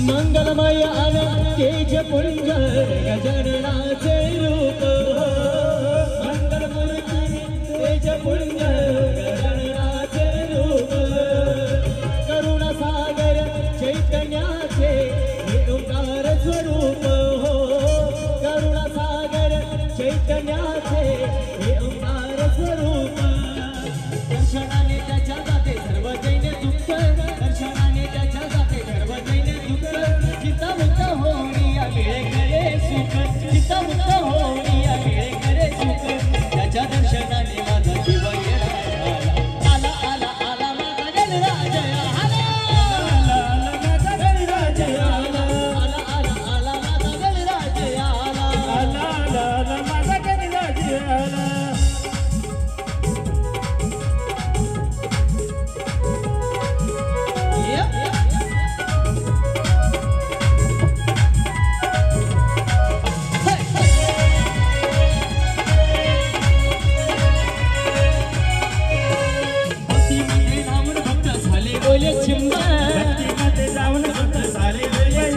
मंगलमय तेज पुंज गजाननाचे रूप मंगलमूर्ती तेज पुंज गजाननाचे रूप करुणासागर चैतन्याचे हे ओंकार स्वरूप करुणासागर चैतन्याचे हे ओंकार स्वरूप दर्शनाने त्याच्या जाते सर्व जैन दुःख दर्शनाने त्याच्या जाते सर्व जैन चित्तमुक्त होऊनिया मिळे करे सुख चित्तमुक्त होऊनिया मिळे करे सुख त्याच्या दर्शनाने माझा जीव आला आला आला माझा गणराज आला आला माझा गणराज आला आला आला आला माझा गणराज आला आला आला माझा गणराज आला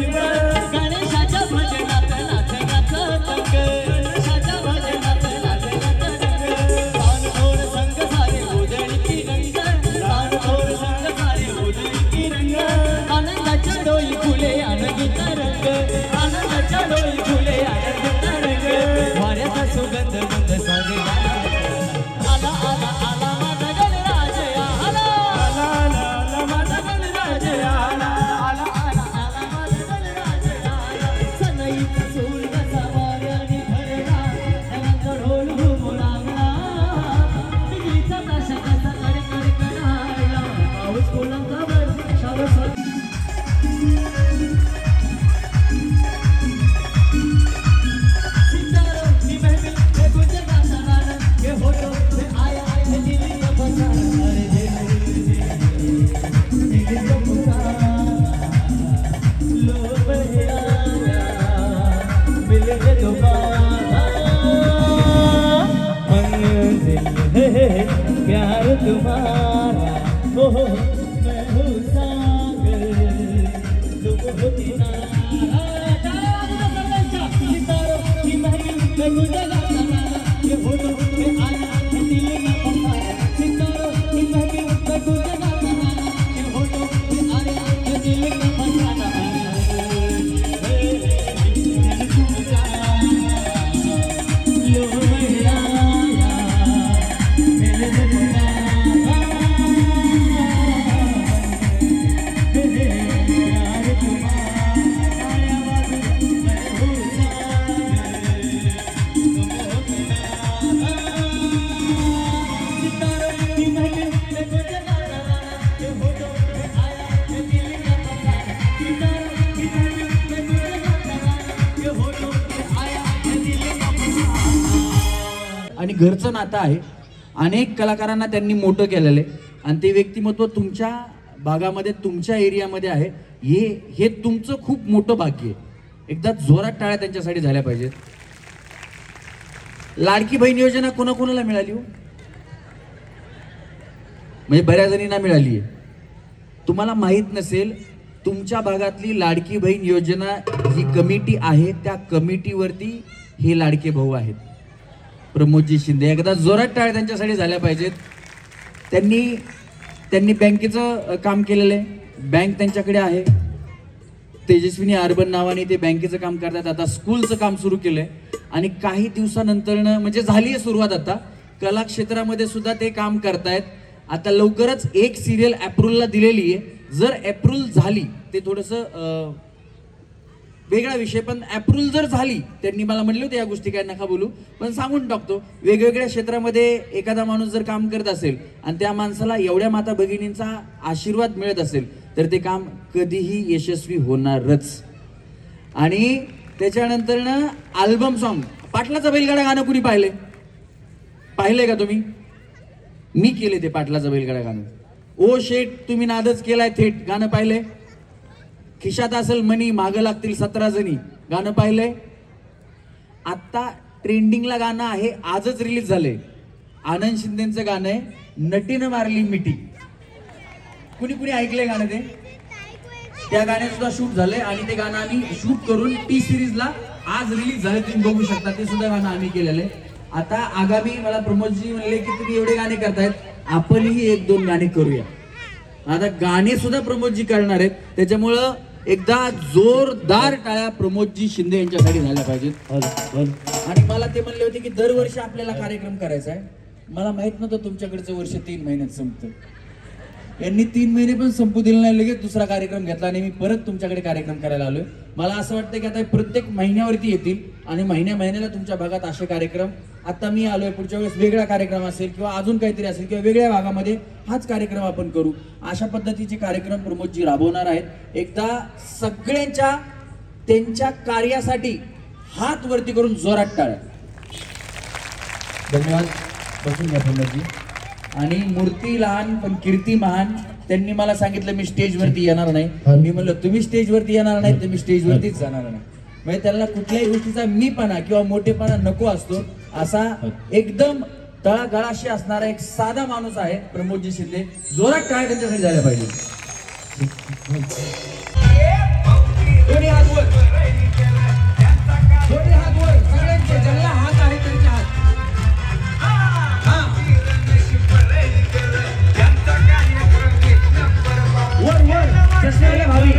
गणेशाच्या भजनात नाच नाच तंग गणेशाच्या भजनात नाच नाच तंग तानथोर संग सारे उजळी की रंग तानथोर संग सारे उजळी की रंग आनंदाच्या डोई फुले आनंदित रंग आनंदाच्या डोई फुले आनंदित रंग वाऱ्याचा सुगंध मंद सागे आला आला आला माझा गणराज आला आला आला माझा गणराज आला आला आला आला माझा गणराज आला सनईचा सूर कसा वाऱ्याने भरला रंग ढोल घुमू लागला बिजलीचा ताशा कसा कडकड कडायला पाऊस कोलंकावर शावर सितारों की महफिल में गुंज गाता गाना ये होठों पे आया है दिल का फसाना अरे दिल का फसाना लो बहरा मिल के दोबारा मंजिल है प्यार तुम्हारा ओह मैं हूँ सागर तुम हो किनारा सितारों की महफिल में गुंज गाता गाना ये होठों पे आया है दिल का फसाना सितारों की महफिल में गुंज गाता गाना ये होठों पे आया है दिल का फसाना लो बहरा मिल के दोबारा प्यार तुम्हारा आवाज मैं हूँ सागर तुम हो किनारा सितारों की महफिल में गुंज गाता गाना ये होठों पे आया है दिल का फसाना सितारों की महफिल में गुंज गाता गाना ये होठों पे आया है दिल का फसाना आणि घरचं नातं आहे. अनेक कलाकारांना त्यांनी मोठं केलेलं आहे आणि ते व्यक्तिमत्व तुमच्या भागामध्ये तुमच्या एरियामध्ये आहे. हे तुमचं खूप मोठं भाग्य आहे. एकदा जोरात टाळ्या त्यांच्यासाठी झाल्या पाहिजेत. लाडकी बहीण योजना कोणाकोणाला मिळाली हो? म्हणजे बऱ्याच जणींना मिळाली आहे. तुम्हाला माहित नसेल, तुमच्या भागातली लाडकी बहीण योजना जी कमिटी आहे त्या कमिटीवरती हे लाडके भाऊ आहेत. प्रमोदजी शिंदे, एकदा जोरात टाळ्या त्यांच्यासाठी झाल्या पाहिजेत. त्यांनी बँकेचं काम केलेलं आहे. बँक त्यांच्याकडे आहे. तेजस्विनी अर्बन नावाने ते बँकेचं काम करतात. आता स्कूलचं काम सुरू केलंय आणि काही दिवसानंतरनं म्हणजे झाली आहे सुरुवात. आता कला क्षेत्रामध्ये सुद्धा ते काम करतायत. आता लवकरच एक सिरियल अप्रूव्हलला दिलेली आहे. जर अप्रूव्हल झाली, ते थोडंसं वेगळा विषय, पण अप्रूव्हल जर झाली, त्यांनी मला म्हटले होते या गोष्टी काय नका बोलू, पण सांगून टाकतो. वेगवेगळ्या क्षेत्रामध्ये एखादा माणूस जर काम करत असेल आणि त्या माणसाला एवढ्या माता भगिनींचा आशीर्वाद मिळत असेल तर ते काम कधीही यशस्वी होणारच. आणि त्याच्यानंतर ना अल्बम सॉन्ग, पाटलाचा बैलगाडा गाणं कुणी पाहिलंय का तुम्ही? मी केले ते पाटलाचा बैलगाडा गाणं. ओ शेट तुम्ही नादच केलाय थेट गाणं पाहिलंय. खिशात असेल मनी मागं लागतील 17 जणी गाणं पाहिलंय. आता ट्रेंडिंगला गाणं आहे, आजच रिलीज झालंय. आनंद शिंदेचं गाणं आहे नटीनं मारली मिठी. कुणी कुणी ऐकलंय गाणं ते? त्या गाण्यात सुद्धा शूट झालंय आणि ते गाणं आम्ही शूट करून टी सिरीजला आज रिलीज झाले, तुम्ही बघू शकता. ते सुद्धा गाणं आम्ही केलेलं आहे. आता आगामी मला प्रमोदजी म्हणले की तुम्ही एवढे गाणे करतायत, आपणही 1-2 गाणे करूया. आता गाणे सुद्धा प्रमोदजी करणार आहेत, त्याच्यामुळं एकदा जोरदार टाळ्या प्रमोदजी शिंदे यांच्यासाठी झाल्या पाहिजेत. आणि मला ते म्हणले होते की दरवर्षी आपल्याला कार्यक्रम करायचा आहे. मला माहित नव्हतं तुमच्याकडचं वर्ष 3 महिन्यात संपतं. यांनी 3 महिने पण संपू दिले नाही, लगेच दुसरा कार्यक्रम घेतला आणि मी परत तुमच्याकडे कार्यक्रम करायला आलोय. मला असं वाटतं की आता प्रत्येक महिन्यावरती येतील आणि महिन्याला तुमच्या भागात असे कार्यक्रम. आता मी आलोय, पुढच्या वेळेस वेगळा कार्यक्रम असेल किंवा अजून काहीतरी असेल किंवा वेगळ्या भागामध्ये हाच कार्यक्रम आपण करू. अशा पद्धतीचे कार्यक्रम प्रमोदजी राबवणार आहेत. एकदा सगळ्यांच्या त्यांच्या कार्यासाठी हात वरती करून जोरात टाळ्या. धन्यवाद. बसून घ्या प्रमोदजी. आणि मूर्ती लहान पण कीर्ती महान. त्यांनी मला सांगितलं मी स्टेजवरती येणार नाही. मी म्हणलं तुम्ही स्टेजवरती येणार नाही तर मी स्टेजवरतीच जाणार नाही. म्हणजे त्यांना कुठल्याही गोष्टीचा मीपणा किंवा मोठेपणा नको असतो. असा एकदम तळागाळाशी असणारा एक साधा माणूस आहे प्रमोदजी शिंदे. जोरात टाळ्या त्यांच्यासाठी झाल्या पाहिजे. दोन्ही हात वर, दोन्ही हात वर, सगळ्यांचे ज्यांना हात आहे त्यांचे हात. वर वर चष्म्याला भावी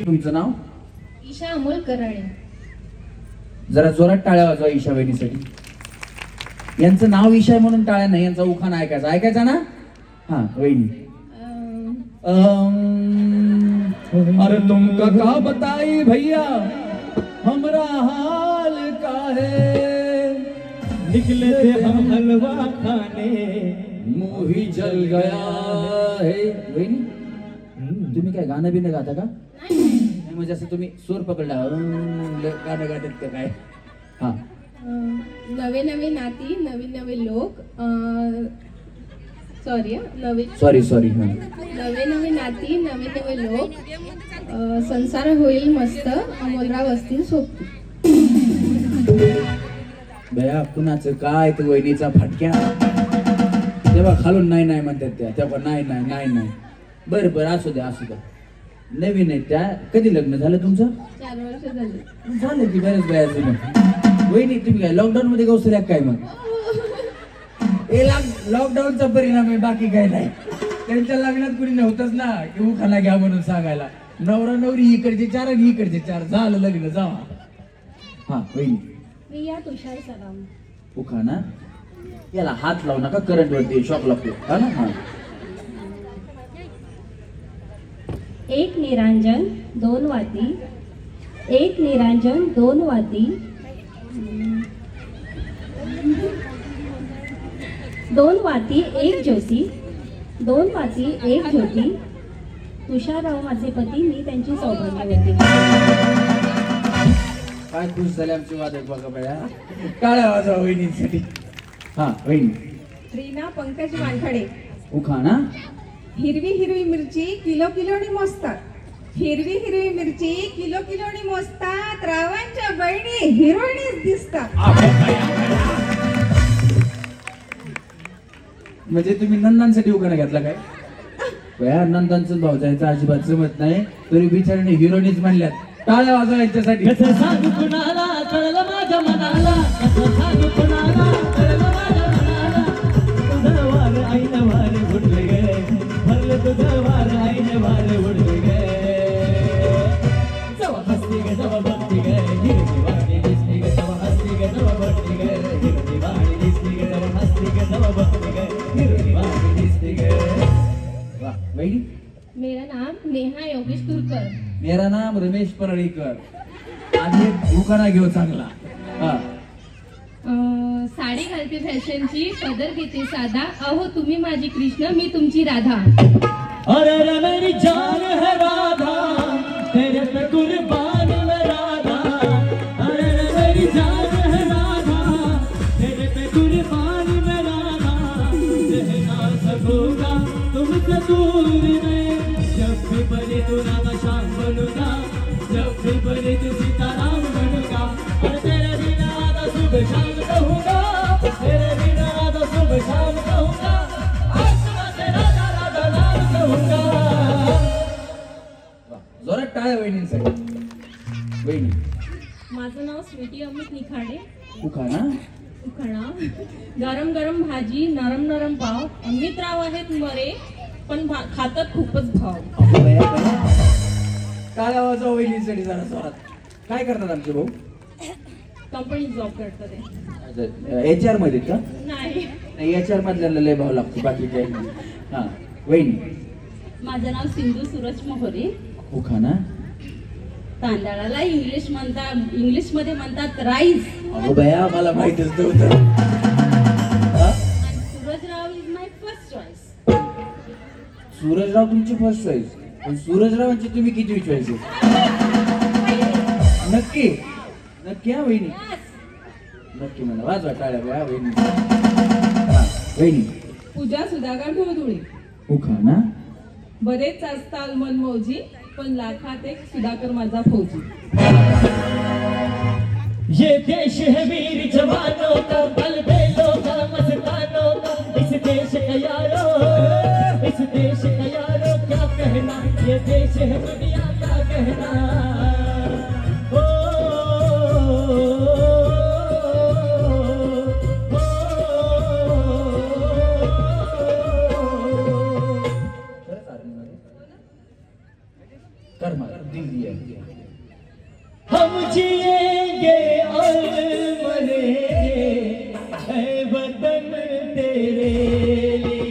तुमचं नाव? ईशा अमोल कराळे. जरा जोरात टाळ्या वाजवा ईशा वहिनीसाठी. यांचं नाव ईशा आहे म्हणून टाळ्या नाही, यांचा उखाणा ऐकायचा ना. हा वहिनी. अरे तुमका का बताई भैया हमरा हाल का है, निकले थे हम हलवा खाने मुंह ही जल गया है. वहिनी तुम्ही काय गाणं बिणं गाता का? नाही म्हणजे असं तुम्ही सूर पकडला गाणं गातात का काय? हा. नवे नवे नाती नवे नवे लोक. Sorry sorry. नवे नवे नाती नवे नवे लोक. संसार होईल मस्त अमोलराव असतील सोबती. बया कुणाचं काय ते वहिनीचा फटक्या तेव्हा खालून नाही म्हणतात त्या तेव्हा नाही. बरं असू द्या. नवीन आहे त्या. कधी लग्न झालं तुमचं? 4 वर्ष झाले. झालं की बऱ्याच बऱ्याच. वहिनी तुम्ही काय लॉकडाऊन मध्ये गौसल्या काय मग? लॉकडाऊनचा परिणाम आहे, बाकी काय नाही. त्यांच्या लग्नात कुणी नव्हतंच ना की उखाणा घ्या म्हणून सांगायला. नवरा नवरी इकडचे 4 आणि इकडचे 4 झालं लग्न. जावा हा वहिनी. प्रिया तुषार सलाम. उखाणा. याला हात लावू नका, करंट वरती शॉक लागतो हा ना. हा. एक निरांजन दोन वाती, एक निरांजन दोन वाती, दोन वाती एक ज्योती, दोन वाती एक ज्योती, तुषारराव माझे पती, मी त्यांची सौभाग्यवती. काय खुश झाले आमचे वादक बघा बया. काळ्या वाजवा वहिनींसाठी. हा वहिनी. रीना पंकज वानखडे. उखाणा. हिरवी हिरवी मिरची किलो किलोनी मोजतात, हिरवी हिरवी मिरची किलो किलोनी मोजतात, रावांच्या बहिणी हिरोईनीच दिसतात. म्हणजे तुम्ही नंदांसाठी उखाणा घेतला काय? बया नंदांचं भाऊ जायचं अजिबात जमत नाही, तरी बिचाराने हिरोनीच म्हणल्यात. टाळ्या वाजवा यांच्यासाठी. कसं सांगू कुणाला कळलं माझ्या मनाला, कसं सांगू कुणाला कळलं माझ्या मनाला, तुझं वार आईनं वार उडले गे, भरलं तुझं वार आईनं वार उडले गे. जवा हसती गे जवा बघती गे, हिरवी वाणी दिसली गे जवा हसती गे जवा बघती गे, हिरवी वाणी दिसली गे जवा हसती गे जवा बघती गे, हिरवी वाणी दिसली गे. वा वहिनी. मेरा नाम नेहा योगेश तुरकर. मेरा नाम रमेश परळीकर. आणि एक उखाणा घेऊ चांगला. हा. साडी घालते फॅशनची, पदर घेते साधा, अहो तुम्ही माझी कृष्ण मी तुमची राधा. अरे रे मेरी जान है राधा, तेरे पे कुर्बान मैं राधा. अरे रे मेरी जान है राधा, तेरे पे कुर्बान मैं राधा. रह ना सकूंगा तुमसे दूर में, जब भी बने तू राधा श्याम बनूंगा, जब भी बने तू सीताराम बनूंगा. और तेरे बिना राधा सुबह शाम कहूंगा, तेरे बिना राधा सुबह शाम कहूंगा, आज सुबह से राधा राधा नाम कहूंगा. जोरात टाळ्या वहिनींसाठी. वहिनी. माझं नाव स्वीटी अमित निखाडे. उखाणा. उखाणा. गरम गरम भाजी नरम नरम पाव, अमितराव आहेत मरे पण खातात खूपच भाव. अहो बया बया. टाळ्या वाजवा वहिनींसाठी जरा जोरात. काय करतात आमचे भाऊ? कंपनीत जॉब करतात ते. HR मध्ये का? नाही. HR मधल्याला लय भाव लागतो, बाकी काही नाही. हा वहिनी. माझं नाव सिंधू सूरज मोहरे. उखाणा. तांदळाला इंग्लिश मध्ये म्हणतात राईस. अहो बया मला माहितच नव्हतं. हा? सूरजराव इज माय फर्स्ट चॉईस. सूरजराव तुमची फर्स्ट चॉईस, पण सूरजरावांची तुम्ही किती चॉईस आहे? नक्की नक्की हा वहिनी. नक्की म्हणा. वाजवा टाळ्या बया वहिनी. हा वहिनी. पूजा सुधाकर धुळधुळे. उखाणा. बरेच असताल मनमौजी, पण लाखात एक सुधाकर माझा फौजी. ये देश है वीर जवानों का, बलबेलों का, मस्तानों का. इस देश का यारो, इस देश का यारो क्या कहना, ये देश है दुनिया का कहना. ओ, हम जिएंगे और मरेंगे ऐ वतन तेरे लिए,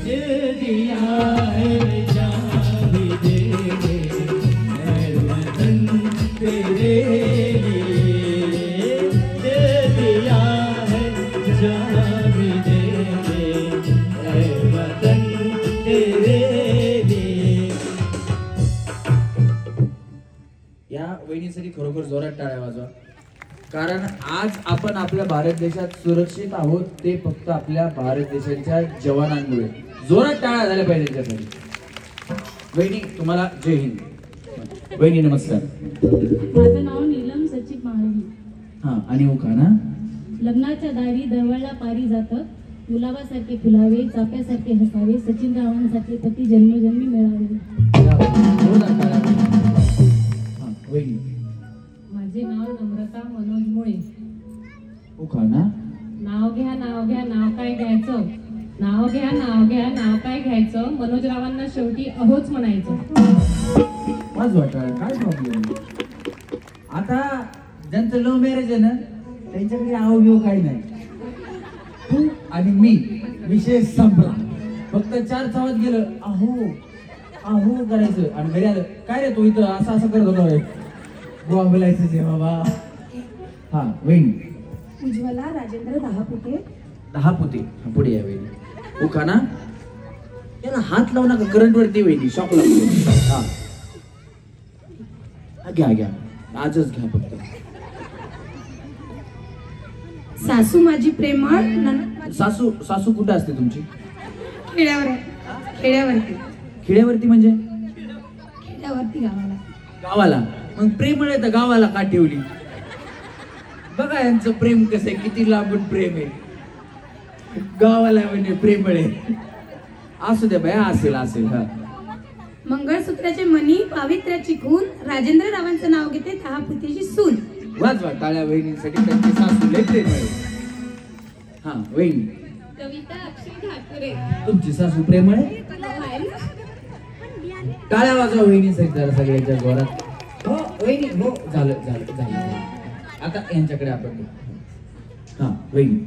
दिल दिया है जान भी देंगे ऐ वतन तेरे लिए, दिल दिया है जान भी देंगे ऐ वतन तेरे लिए. या वहिनीसाठी खरोखर जोरात टाळ्या वाजवा. कारण आज आपण आपल्या भारत देशात सुरक्षित आहोत ते फक्त आपल्या भारत देशाच्या जवानांमुळे. जोरात टाळ्या झाल्या पाहिजे त्यासाठी. वहिनी तुम्हाला जय हिंद. वहिनी नमस्कार. माझं नाव नीलम सचिन माळवी. हा आणि उखाणा. लग्नाच्या दारी दरवळला पारी जातं, गुलाबासारखे फुलावे, चाफ्यासारखे हसावे, सचिनरावांसारखे पती जन्मजन्मी मिळावे. जोरात टाळ्या. हा वहिनी. माझे नाव नम्रता मनोज मुळे. उखाणा. नाव घ्या नाव घ्या नाव काय घ्यायचं, नाव घ्या नाव घ्या नाव काय घ्यायचं, मनोजरावांना शेवटी अहोच म्हणायचं. वाजवा टाळ्या. काय प्रॉब्लेम? आता ज्यांचं लव्ह मॅरेज आहे ना त्यांच्याकडे आव बिव काही नाही. तू आणि मी विषय संपला. फक्त 4 चौघात गेलं अहो अहो करायचं आणि घरी आलं काय रे तू इथं असं असं करत होता गोवा बोलायचं जे बाबा. हा वहिनी उज्ज्वला राजेंद्र दहापुते. 10 पुते. हा, पुढे या वहिनी. उखा ना याला हात लावू नका करंट वरती वहिनी शॉक लागतो. हा घ्या घ्या आजच घ्या फक्त. सासू माझी प्रेमळ नणंद सासू सासू कुठं असते तुमची? खेड्यावर खेड्यावरती खेड्यावरती म्हणजे खेड्यावरती गावाला. गावाला. मग प्रेमळ आहे तर गावाला का ठेवली? बघा यांचं प्रेम कसं आहे, किती लांबून प्रेम आहे. गावाला म्हणजे प्रेमळ आहे. असू द्या बाया असेल असेल. हा मंगळसूत्राचे मणी पावित्र्याची खून राजेंद्र रावांचं नाव घेते दहापुतेची सून. वाजवा टाळ्या वहिनीसाठी. त्यांची सासू लय प्रेमळ आहे. हा वहिनी कविता अक्षय ठाकरे. तुमची सासू प्रेमळ आहे. टाळ्या वाजवा वहिनीसाठी जरा सगळ्यांच्या जोरात. हो वहिनी हो झालं झालं झालं. आता यांच्याकडे आपण हा वहिनी.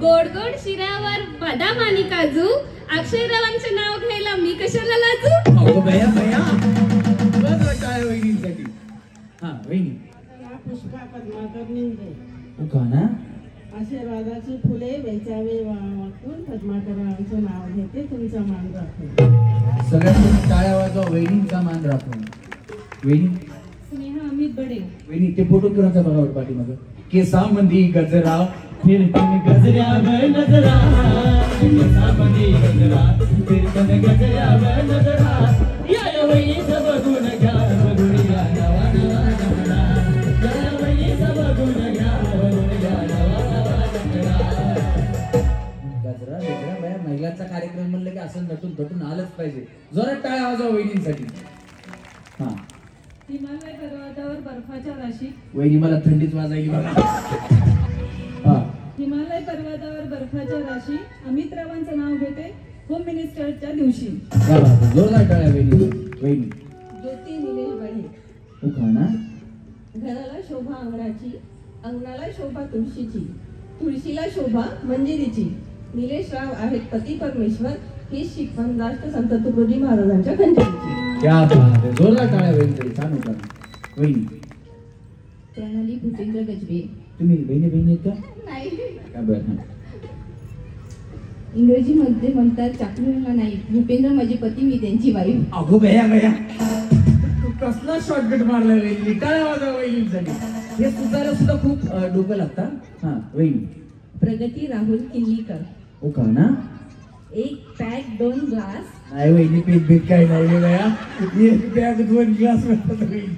गोड गोड शिरावर बदाम आणि काजू अक्षयरावांचे नाव घ्यायला मी कशाला लाजू. अहो बया बया वाजवा टाळ्या वहिनीसाठी. हा वहिनी पुष्पा पद्माकर निंदे. उखा ना आशीर्वादाची फुले वेचावे वाटून पद्माकरांचं नाव घेते तुमचा मान राखून. सगळ्यांनी टाळ्या वाजवा वहिनींचा मान राखून. वहिनी स्नेहा अमित बडे. वहिनी ते फोटो कुणाचा बघावर पाठीमागं. केसामंदी गजरा फिरकन गजऱ्यावर नजरा. केसामंदी गजरा फिरकन गजऱ्यावर नजरा. या वहिनीचं बघून घ्या बघून घ्या नवा नवा नवरा. या वहिनीचं बघून घ्या बघून घ्या नवा नवा नवरा. गजरा बिजरा बाया महिलांचा कार्यक्रम म्हणलं की असं नटून थटून आलंच पाहिजे. जोरात टाळ्या वाजवा वहिनींसाठी. हा हिमालय पर्वतावर बर्फाच्या राशी. वहिनी मला थंडीच वाजायली बघा. हा हिमालय पर्वतावर बर्फाच्या राशी अमित रावांचं नाव घेते होम मिनिस्टरच्या दिवशी. क्या बात है. जोरदार टाळ्या वहिनी. वहिनी ज्योती निलेश बळे. उखा ना घराला शोभा अंगणाची अंगणाला शोभा तुळशीची तुळशीला शोभा मंजिरीची. निलेश राव आहेत पती परमेश्वर ही शिकवण राष्ट्रसंत तुकडोजी महाराजांच्या खंडीची. क्या बात है. जोरदार टाळ्या वहिनी. छान होता वहिनी. प्रणाली भूपेंद्र गजबे. तुम्ही बहिणी बहिणी आहेत का? नाही का बरं. इंग्रजीमध्ये म्हणतात चाकरीला नाही. भूपेंद्र माझे पती मी त्यांची वाईफ. अगो बया बया कसला शॉर्टकट मारला वहिनी. टाळ्या वाजवा वहिनीसाठी. हे सुधारा सुद्धा खूप डोकं लागतात. हा वहिनी. प्रगती राहुल किल्लीकर. उखा ना एक पॅक 2 ग्लास. नाही वहिनी पीठ बीठ काही नाही बया. एक पॅक 2 ग्लास म्हणतात वहिनी.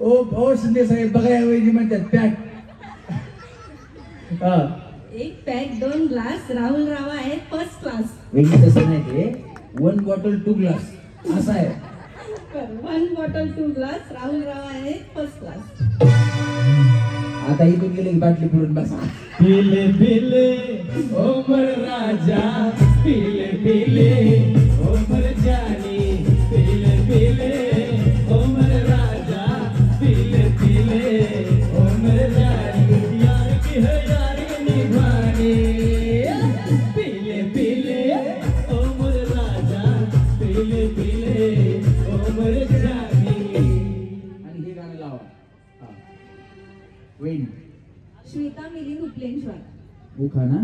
ओ ओ शिंदे साहेब बघा या वहिनी म्हणतात पॅक. हा एक पॅक 2 ग्लास. राहुल राव आहेत फर्स्ट क्लास. वहिनी तसं नाही ते 1 बॉटल 2 ग्लास असं आहे. 1 बॉटल 2 ग्लास. राहुल राव आहेत फर्स्ट क्लास. आता इथून गेले बाटली पुरून बसा. पिले पिले ओमर राजा पिले पिले ओमर जानी पिले पिले ओमर राजा पिले पिले ओमर जानी यार की है यार निभानी. पिले पिले ओमर राजा पिले पिले ओमर जानी. आणि हे गाणं लावा. हा वहिनी. श्वेता मिलिंद उपलेंश्वर. उखा ना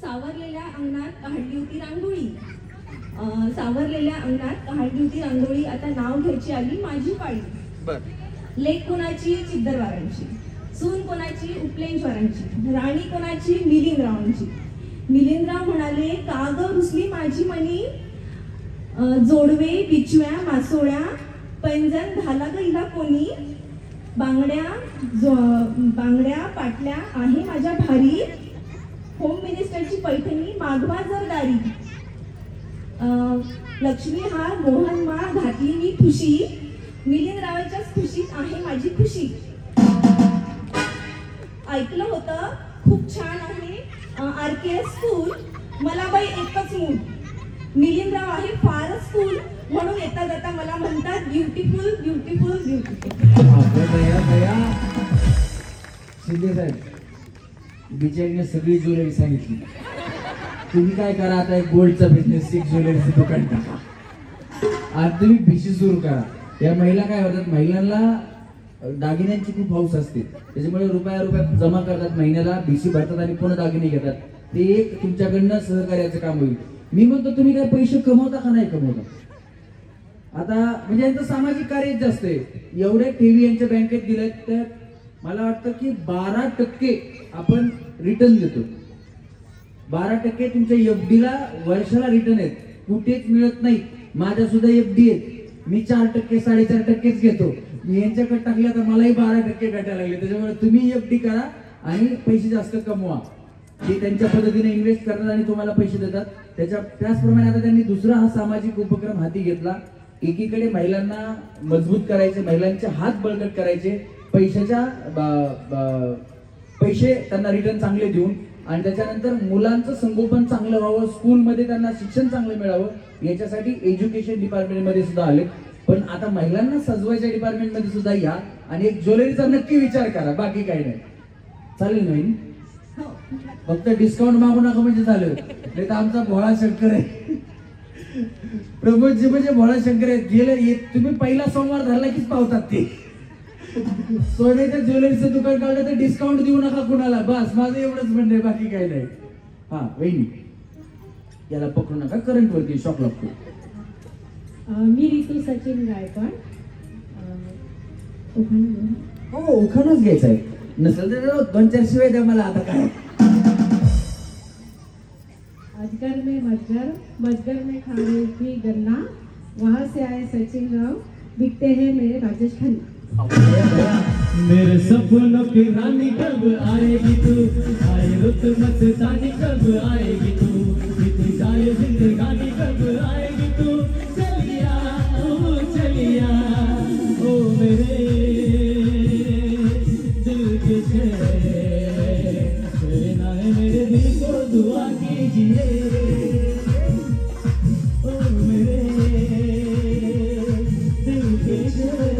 सावरलेल्या अंगणात काढली होती रांगोळी. सावरलेल्या अंगणात काढली होती रांगोळी. आता नाव घ्यायची आली माझी पाळी. लेक कोणाची चिद्दरवारांची. सून कोणाची उपलेंश्वरांची. राणी कोणाची मिलिंदरावांची. मिलिंदराव म्हणाले का ग रुसली माझी मनी. जोडवे बिचव्या मासोळ्या पैंजण घाला ग हिला कोणी. बांगड्या पाटल्या आहे माझ्या भारी. होम मिनिस्टरची पैठणी मागवा जर दारी. लक्ष्मी हार मोहन माळ घातली मी खुशी. मिलिंदरावाच्याच खुशीत आहे माझी खुशी. ऐकलं होतं खूप छान आहे RKS स्कूल. मला बाई एकच मूल. मिलिंदराव आहे फारच स्कूल. म्हणून येता जाता मला म्हणतात ब्युटिफुल ब्युटिफुल ब्युटिफुल. शिंदे साहेब, बिचारीने सगळी ज्वेलरी सांगितली. तुम्ही काय करा, आता एक गोल्डचा बिझनेस, एक ज्वेलरीचं दुकान टाका आणि तुम्ही भिशी सुरू करा. या महिला काय होतात, महिलांना दागिन्यांची खूप हौस असते, त्याच्यामुळे रुपया जमा करतात, महिन्याला भिशी भरतात आणि पुन्हा दागिने घेतात. ते एक तुमच्याकडनं सहकार्याचं काम होईल. मी म्हणतो तुम्ही काय पैसे कमवता का नाही कमवता? आता म्हणजे यांचं सामाजिक कार्य जास्त आहे. एवढे ठेवी यांच्या बँकेत दिलेत, तर मला वाटतं की 12% आपण रिटर्न देतो. 12% तुमच्या FD ला वर्षाला रिटर्न आहेत, कुठेच मिळत नाही. माझ्या सुद्धा FD आहेत, मी 4% 4.5%च घेतो. मी यांच्याकडे टाकल्या तर मलाही 12% भेटायला लागले. त्याच्यामुळे तुम्ही FD करा आणि पैसे जास्त कमवा. ते त्यांच्या पद्धतीने इन्व्हेस्ट करतात आणि तुम्हाला पैसे देतात. त्याचप्रमाणे आता त्यांनी दुसरा हा सामाजिक उपक्रम हाती घेतला. एकीकडे महिलांना मजबूत करायचे, महिलांचे हात बळकट करायचे, पैसे त्यांना रिटर्न चांगले देऊन, आणि त्याच्यानंतर मुलांचं संगोपन चांगलं व्हावं, स्कूलमध्ये त्यांना शिक्षण चांगलं मिळावं, याच्यासाठी एज्युकेशन डिपार्टमेंटमध्ये सुद्धा आले. पण आता महिलांना सजवायच्या डिपार्टमेंटमध्ये सुद्धा या आणि एक ज्वेलरीचा नक्की विचार करा, बाकी काही नाही. चालेल नाही? फक्त डिस्काउंट मागू नका म्हणजे झालं. नाही तर आमचा भोळा शंकर आहे, प्रमोदजी म्हणजे भोळा शंकर आहेत. गेले तुम्ही पहिला सोमवार धरला कीच पावतात ते. सोन्याच्या ज्वेलरीचं दुकान काढलं तर डिस्काउंट देऊ नका कुणाला, बस माझं एवढंच म्हणणं आहे, बाकी काही नाही. हा वहिनी, याला पकडू नका, करंट वरती शॉक लागतो. मी रितू सचिन गायकवाड. हो, उखाणच घ्यायचा आहे, नसेल तर 2-4 शिवाय द्या मला. आता काय, अजगर में मजगर में खा रही थी गन्ना, वहाँ से आए सचिन राव, बिकते हैं मेरे राजेश खन्ना. मेरे सपनों की रानी कब आएगी तू, आए रुत मस्तानी कब आएगी तू, बीत जाए जिंदगानी कब आएगी तू, चलिया ओ मेरे दिल के चैन है, मेरे दिल को दुआ कीजिए ओ मेरे दिल के चैन.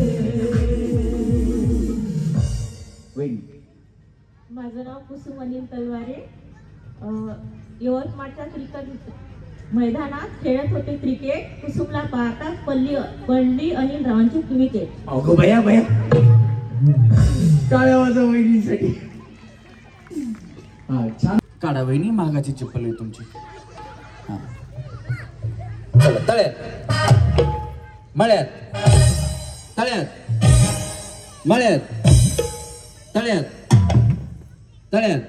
माझं नाव कुसुम अनिल तलवारे. यवतमाळच्या क्रिकेट मैदानात खेळत होते क्रिकेट. कुसुमला पाहता पडली अनिल रावांची विकेट. अगो भया टाळ्या वाजवा वहिनीसाठी. हा छान काढा वहिनी, महागाची चप्पल आहे तुमची. हा चला, तळ्यात मळ्यात, तळ्यात मळ्यात, तळ्यात तळ्यात.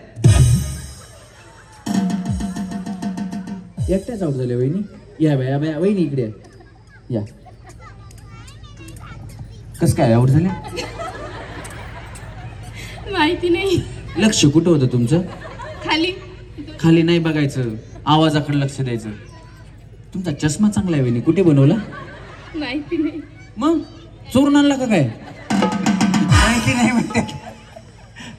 एकट्याच आउट झाले वहिनी. या बाया वहिनी इकडे या. कस काय आउट झाले? माहिती नाही. लक्ष कुठं होतं तुमचं? खाली खाली नाही बघायचं, आवाजाकडे लक्ष द्यायचं. तुमचा चष्मा चांगला आहे वहिनी, कुठे बनवला? माहिती नाही. मग चोरून आणला का काय? माहिती नाही म्हणते.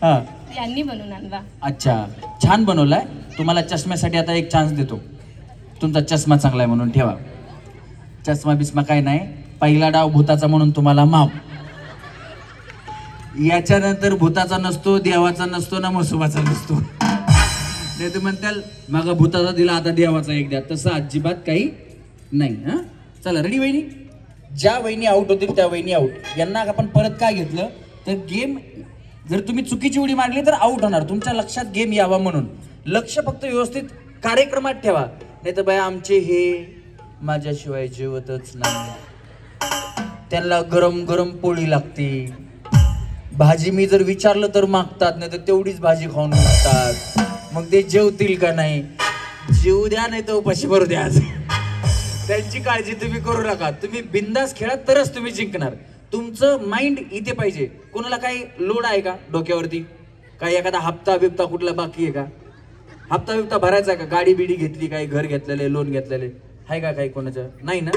हा यांनी बनवून आणला. अच्छा, छान बनवलाय. तुम्हाला चष्म्यासाठी आता एक चान्स देतो. तुमचा चष्मा चांगला आहे म्हणून ठेवा. चष्मा बिस्मा काय नाही, पहिला डाव भूताचा म्हणून तुम्हाला माफ. याच्यानंतर भूताचा नसतो, देवाचा नसतो ना मसुबाचा नसतो. नाही तर म्हणताल मग भूताचा दिला आता देवाचा एक द्या, तसं अजिबात काही नाही. हा चला रेडी वहिनी. ज्या वहिनी आउट होतील त्या वहिनी आउट. यांना आपण परत काय घेतलं तर गेम, जर तुम्ही चुकीची उडी मारली तर आउट होणार. तुमच्या लक्षात गेम यावा म्हणून लक्ष फक्त व्यवस्थित कार्यक्रमात ठेवा. नाही तर बाया आमचे हे माझ्याशिवाय जेवतच नाही, त्यांना गरम गरम पोळी लागते, भाजी मी जर विचारलं तर मागतात, नाही तर तेवढीच भाजी खाऊन मागतात. मग ते जेवतील का नाही? जेवू द्या, नाही तर उपाशी भरू द्या. त्यांची काळजी तुम्ही करू नका. तुम्ही बिंदास खेळा तरच तुम्ही जिंकणार. तुमचं माइंड इथे पाहिजे. कोणाला काही लोड आहे का डोक्यावरती? काही एखादा हप्ता बिप्ता कुठला बाकी आहे का? हप्ता बिप्ता भरायचा आहे का? गाडी बिडी घेतली, काही घर घेतलेले, लोन घेतलेले आहे का? काही कोणाचं नाही ना?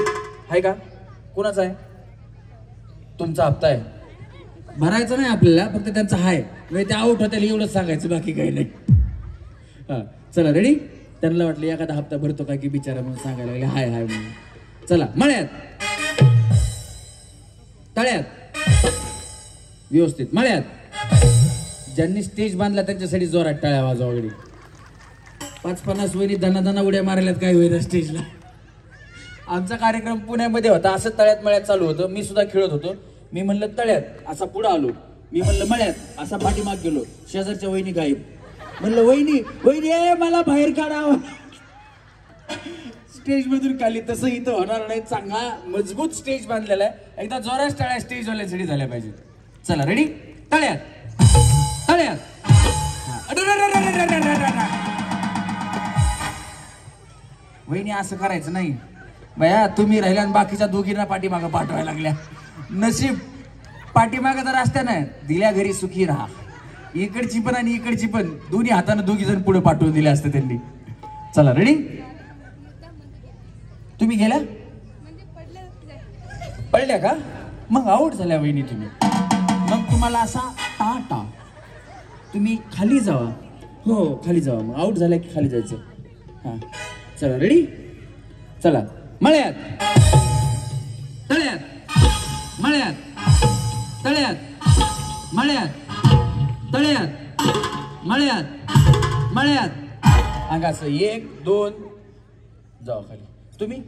आहे का? कोणाचा आहे? तुमचा हप्ता आहे, भरायचा नाही आपल्याला, फक्त त्यांचा हाय. म्हणजे ते आउट होते एवढंच सांगायचं, बाकी काही नाही. हा चला रेडी. त्यांना वाटलं एखादा हप्ता भरतो का की बिचारा म्हणून सांगायला लागले हाय हाय म्हणून. चला मळ्यात तळ्यात व्यवस्थित. मळ्यात ज्यांनी स्टेज बांधला त्यांच्यासाठी जोरात टाळ्या वाजवा वगैरे. 50-50 वहिनी दना उड्या मारायल्यात काय होईल स्टेजला. आमचा कार्यक्रम पुण्यामध्ये होता, असं तळ्यात मळ्यात चालू होतं. मी सुद्धा खेळत होतो. मी म्हणलं तळ्यात, असा पुढं आलो. मी म्हणलं मळ्यात, असा पाठीमाग गेलो. शेजारच्या वहिनी गायब. म्हणलं वहिनी वहिनी मला बाहेर काढावं. स्टेज मधून खाली. तसं इथं होणार नाही. चांगला मजबूत स्टेज बांधलेला आहे. एकदा जोरात टाळ्या स्टेजवाल्यांसाठी झाल्या पाहिजे. चला रेडी. तळ्यात तळ्यात. वहिनी असं करायचं नाही बया. तुम्ही राहिल्या आणि बाकीच्या दोघींना पाठीमागं पाठवायला लागल्या. नशीब पाठीमागं तर असत्या ना, दिल्या घरी सुखी राहा. इकडची पण आणि इकडची पण दोन्ही हातानं दोघी जण पुढे पाठवून दिले असते त्यांनी. चला रेडी. तुम्ही गेल्या पडल्या का? मग आऊट झाल्या वहिनी तुम्ही. मग तुम्हाला असा टाटा तुम्ही खाली जावा. हो खाली जावा. मग आऊट झाल्या की खाली जायचं. हा चला रेडी. चला मळ्यात तळ्यात मळ्यात तळ्यात मळ्यात तळ्यात मळ्यात मळ्यात. अंगाचं 1 2 जावा खाली. तुम्ही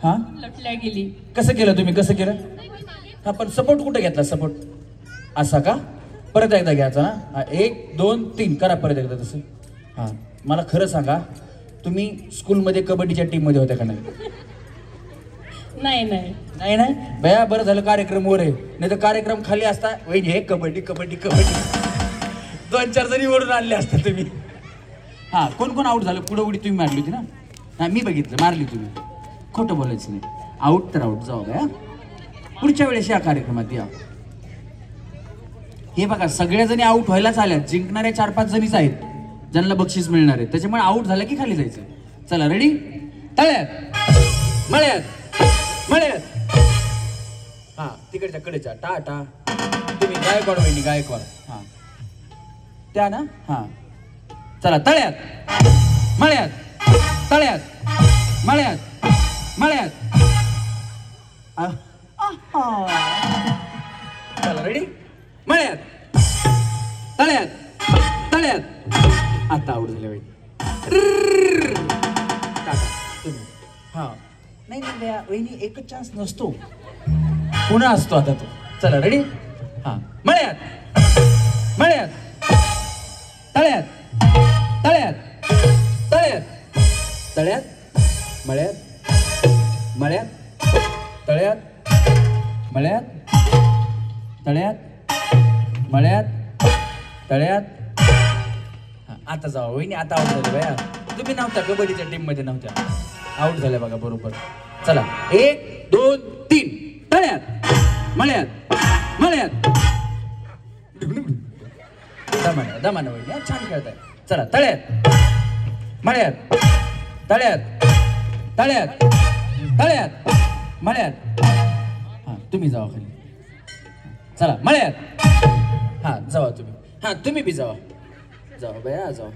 हा लटल्या गेली. कसं केलं तुम्ही? कसं केलं? हा पण सपोर्ट कुठे घेतला? सपोर्ट असा का? परत एकदा घ्यायचा ना. 1 2 3 करा परत एकदा तसं. हा मला खरं सांगा, तुम्ही स्कूलमध्ये कबड्डीच्या टीम मध्ये होत्या का नाही? नाही नाही नाही नाही बया. बरं झालं कार्यक्रम वर आहे, नाही तर कार्यक्रम खाली असता. वहिनी हे कबड्डी कबड्डी कबड्डी 2-4 जणी ओढून आणले असता तुम्ही. हा कोण कोण आऊट झालं? पुढं उडी तुम्ही मारली होती ना? हा मी बघितलं. मारली तुम्ही. खोटं बोलायचं नाही. आऊट तर आऊट. जाऊ बया. पुढच्या वेळेस या कार्यक्रमात या. हे बघा सगळ्या जणी आऊट व्हायलाच आल्या. जिंकणाऱ्या 4-5 जणीच आहेत ज्यांना बक्षीस मिळणार आहे. त्याच्यामुळे आऊट झालं की खाली जायचं. चला रेडी. तळ्यात मळ्यात मळ्यात. हा तिकडच्या कडेच्या टाटा. तुम्ही गायकवाड वहिनी गायकवाड. हा त्या ना. हा चला तळ्यात मळ्यात तळ्यात मळ्यात मळ्यात. चला रेडी. मळ्यात तळ्यात तळ्यात. आता आऊट झाले वहिनी. तुम्ही हा नाही नाही वहिनी एकच चान्स नसतो, पुन्हा असतो आता तो. चला रेडी. हा मळ्यात मळ्यात तळ्यात तळ्यात तळ्यात तळ्यात मळ्यात मळ्यात तळ्यात मळ्यात तळ्यात मळ्यात तळ्यात. आता जावा वहिनी. आता आऊट झाले बया. तुम्ही नव्हता कबड्डीच्या टीम मध्ये नव्हत्या. आऊट झाल्या बघा बरोबर. चला 1 2 3 तळ्यात मळ्यात मळ्यात. दमाना दमाना वहिनी छान खेळताय. चला तळ्यात मळ्यात तळ्यात तळ्यात तळ्यात मळ्यात. हा तुम्ही जावा खाली. चला मळ्यात. हा जावा तुम्ही. हा तुम्ही बी जावा. जावा बया जावा.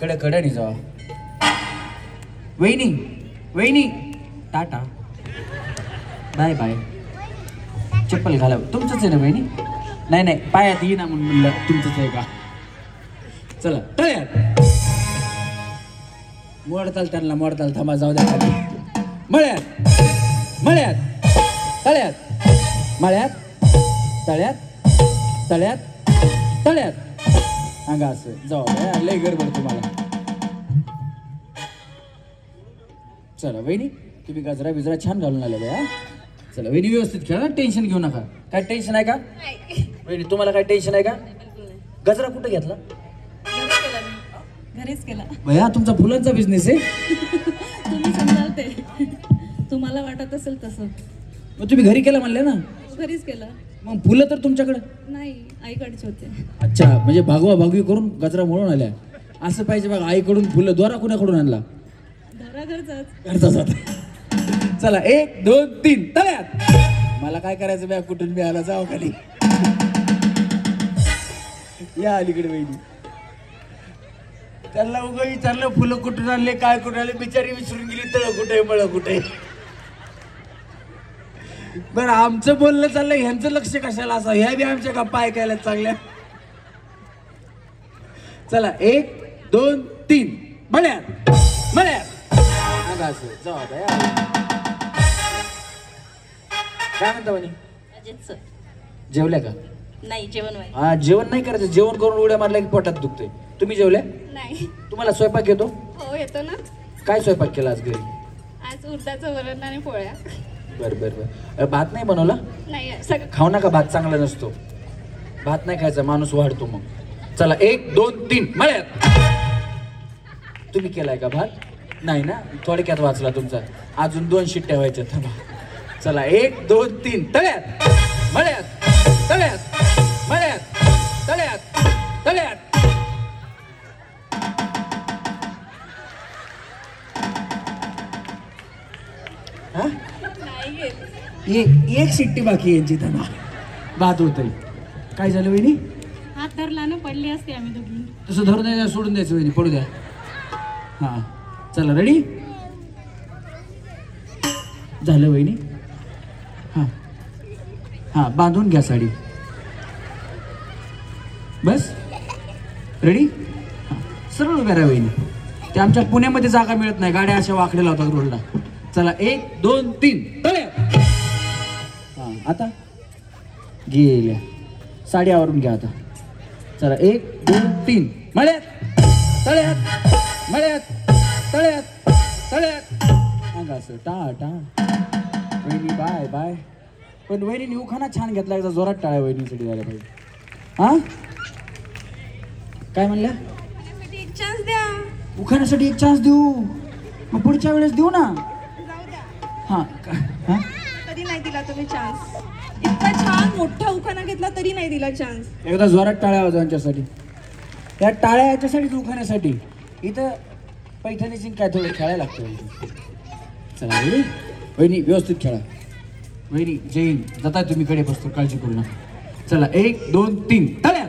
कड्याने जावा. वहिनी वहिनी टाटा बाय बाय. चप्पल घाला. तुमचंच आहे ना वहिनी? नाही नाही पायात येईना म्हणून म्हणलं तुमचंच आहे का. चला तळ्यात मोडताल त्यांना मोडताल. थांबा जाऊ द्या खाली. मळ्यात मळ्यात तळ्यात मळ्यात तळ्यात तळ्यात तळ्यात. अंगा असं जाऊ लय गडबड तुम्हाला. चला वहिनी तुम्ही गजरा बिजरा छान घालून आले बया. चला वहिनी व्यवस्थित खेळा. टेन्शन घेऊ नका. काय टेन्शन आहे का वहिनी? तुम्हाला काय टेन्शन आहे का? गजरा कुठे घेतला? घरीच केला. भया तुमचा फुलांचा बिझनेस आहे? तुम्ही समजाल ते. तुम्हाला वाटत असेल तसं. मग तुम्ही घरी केला म्हणले ना? घरीच केला. मग फुलं तर तुमच्याकडे नाही आईकडचे होते. अच्छा म्हणजे भागवा भागवी करून गजरा म्हणून आल्या. असं पाहिजे बघा. आईकडून फुलं. दोरा कुणाकडून आणला? घरचाच होता. चला 1 2 3 तळ्यात. मला काय करायचं बॅग कुठून मी आला. जाऊ खाली. या अलीकडे वहिनी. त्याला उगा विचारलं फुलं कुठून आणले काय कुठून आले. बिचारी विसरून गेली. तळ कुठे मळ कुठे. बरं आमचं बोलणं चाललंय, ह्यांचं लक्ष कशाला असं? ह्या बी आमच्या गप्पा ऐकायला चांगल्या. चला 1 2 3 मळ्यात मळ्यात. जाऊ आता या. काय म्हणता म्हणे? जेवल्या का? नाही जेवण हा जेवण नाही करायचं, जेवण करून उड्या मारल्या की पोटात दुखतंय. तुम्ही जेवल्या? नाही. तुम्हाला स्वयंपाक येतो? हो येतो ना. काय स्वयंपाक केला आज घरी? आज उडदाचं वरण आणि पोळ्या. बर बर बर. भात नाही बनवला? नाही सगळं खाऊ नका, भात चांगला नसतो. भात नाही खायचा, माणूस वाढतो मग. चला 1 2 3 मळ्यात. तुम्ही केलाय का भात? नाही ना, थोडक्यात वाचला तुमचा. अजून 2 शिट्ट्या व्हायच्या. थांबा. चला 1 2 3 तळ्यात मळ्यात तळ्यात मळ्यात तळ्यात तळ्यात. एक शिट्टी बाकी यांची. थांबा. भात होतंय. काय झालं वहिनी? हात धरला ना, पडली असते आम्ही दोघी. तसं धरून द्यायचं, सोडून द्यायचं वहिनी, पडू द्या. हा चला रेडी झालं वहिनी. हा हा बांधून घ्या साडी. बस रेडी. सरळ उभ्या राहा वहिनी. ते आमच्या पुण्यामध्ये जागा मिळत नाही, गाड्या अशा वाकड्या लावतात रोडला. चला 1 2 3 तळ्यात. हा आता गेल्या. साडी आवरून घ्या आता. चला 1 2 3 मळ्यात तळ्यात मळ्यात तळ्यात तळ्यात. सांगा असं टा टा. वहिनी बाय बाय. पण वहिनी उखाणा छान घेतला, एकदा जोरात टाळ्या वहिनीसाठी झाल्या पाहिजे. हा काय म्हणल्या? एक चान्स द्या. उखाण्यासाठी एक चान्स देऊ, मग पुढच्या वेळेस देऊ ना. हा कधी नाही दिला तुम्ही चान्स. इतका छान मोठा उखाणा घेतला तरी नाही दिला चान्स. एकदा जोरात टाळ्या वाजवांच्यासाठी. या टाळ्या याच्यासाठीच उखाण्यासाठी. इथं पैठणीची काय थोडं खेळायला लागतं. चला वहिनी, वहिनी व्यवस्थित खेळा. वहिनी जैन जाता तुम्ही कडे बसतो, काळजी करू नका. चला 1 2 3 तळ्यात.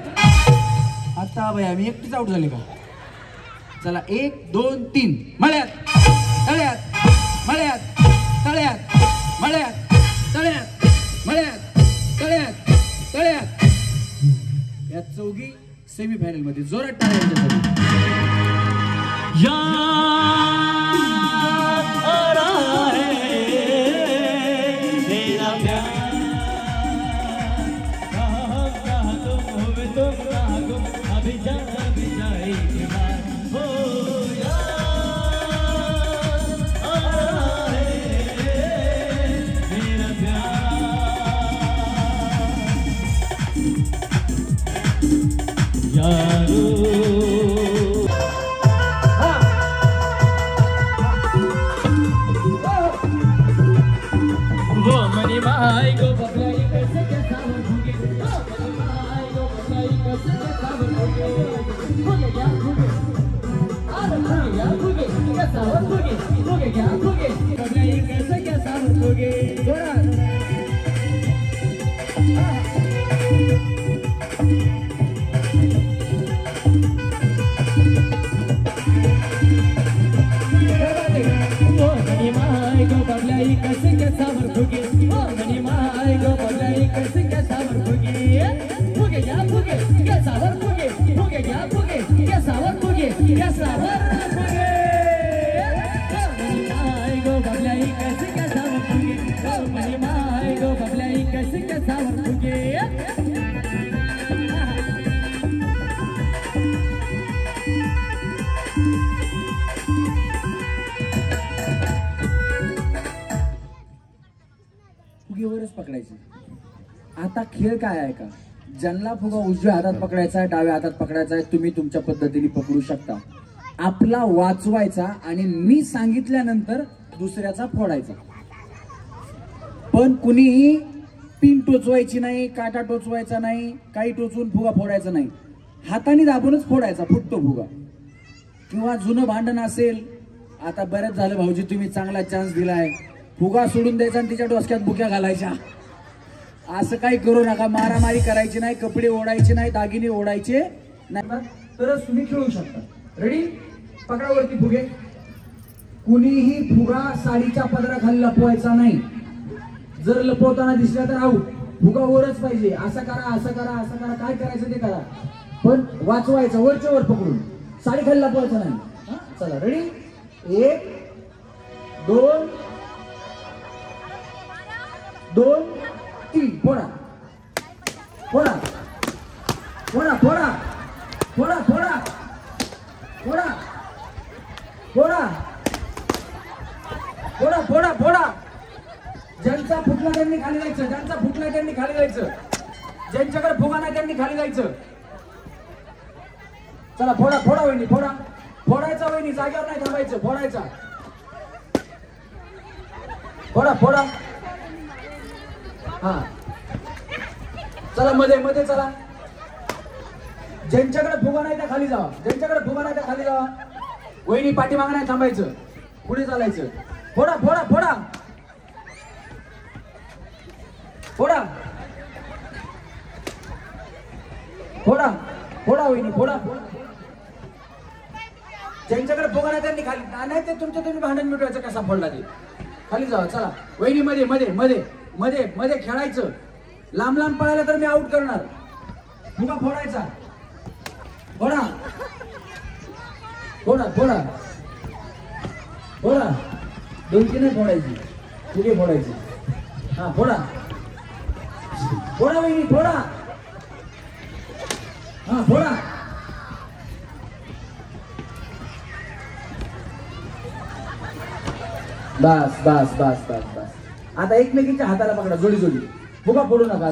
आता बाई आम्ही एकटीच आउट झाले का? चला 1 2 3 मळ्यात तळ्यात मळ्यात तळ्यात मळ्यात तळ्यात मळ्यात तळ्यात तळ्यात. या चौघी सेमी फायनल मध्ये. जोरात टाळ्या. फुगेवरच पकडायची. आता खेळ काय आहे का? ज्यांना फुगा उजव्या हातात पकडायचा आहे, डाव्या हातात पकडायचा आहे, तुम्ही तुमच्या पद्धतीने पकडू शकता. आपला वाचवायचा आणि मी सांगितल्यानंतर दुसऱ्याचा फोडायचा. पण कुणीही पिन टोचवायची नाही, काटा टोचवायचा नाही, काही टोचून फुगा फोडायचा नाही. हाताने दाबूनच फोडायचा, फुटतो फुगा. किंवा जुनं भांडण असेल, आता बरेच झालं भाऊजी तुम्ही चांगला चान्स दिलाय, फुगा सोडून द्यायचा आणि तिच्या डोसक्यात बुक्या घालायच्या. असं काही करू नका. मारामारी करायची नाही, कपडे ओढायचे नाही, दागिने ओढायचे नाही, तरच तुम्ही खेळू शकता. रेडी? पकडावरती फुगे. कुणीही फुगा साडीच्या पदराखाली लपवायचा नाही. जर लपवताना दिसला तर आऊट. फुगा वरच पाहिजे. असं करा असं करा असं करा, काय करायचं ते करा, पण वाचवायचं वरच्या वर पकडून. साडी खाली लपवायचं नाही. हा? चला रेडी. 1 2 2 3 फोडा फोडा फोडा फोडा फोडा फोडा फोडा फोडा फोडा फोडा फोडा. ज्यांचा फुटला त्यांनी खाली जायचं, ज्यांचा फुटला त्यांनी खाली जायचं, ज्यांच्याकडे फुगा नाही त्यांनी खाली जायचं. चला फोडा फोडा वहिनी फोडा. फोडायचा वहिनी, जागेवर नाही थांबायचं, फोडायचा. फोडा फोडा. हा चला मध्ये मध्ये चला. ज्यांच्याकडे फुगा नाही त्या खाली जावा, ज्यांच्याकडे फुगा नाही त्या खाली जावा. वहिनी पाठीमागे नाही थांबायचं, पुढे चालायचं. फोडा फोडा फोडा फोडा फोडा फोडा वहिनी फोडा. ज्यांच्याकडे फुगा नाही त्यांनी खाली नाही, ते तुमच्या तुम्ही भांडण मिटवायचं. कसा फोडला ते खाली जावा. चला वहिनी मध्ये मध्ये मध्ये मध्ये मध्ये खेळायचं. लांब लांब पळायला तर मी आउट करणार. फुगा फोडायचा. फोडा फोडा फोडा फोडा. डोलकी नाही फोडायची, फुगे फोडायची. हा फोडा फोडा वहिनी फोडा. हा फोडा. बस बस बस बस बस. आता एकमेकींच्या हाताला पकडा, जोडी जोडी. फुगा फोडू नका.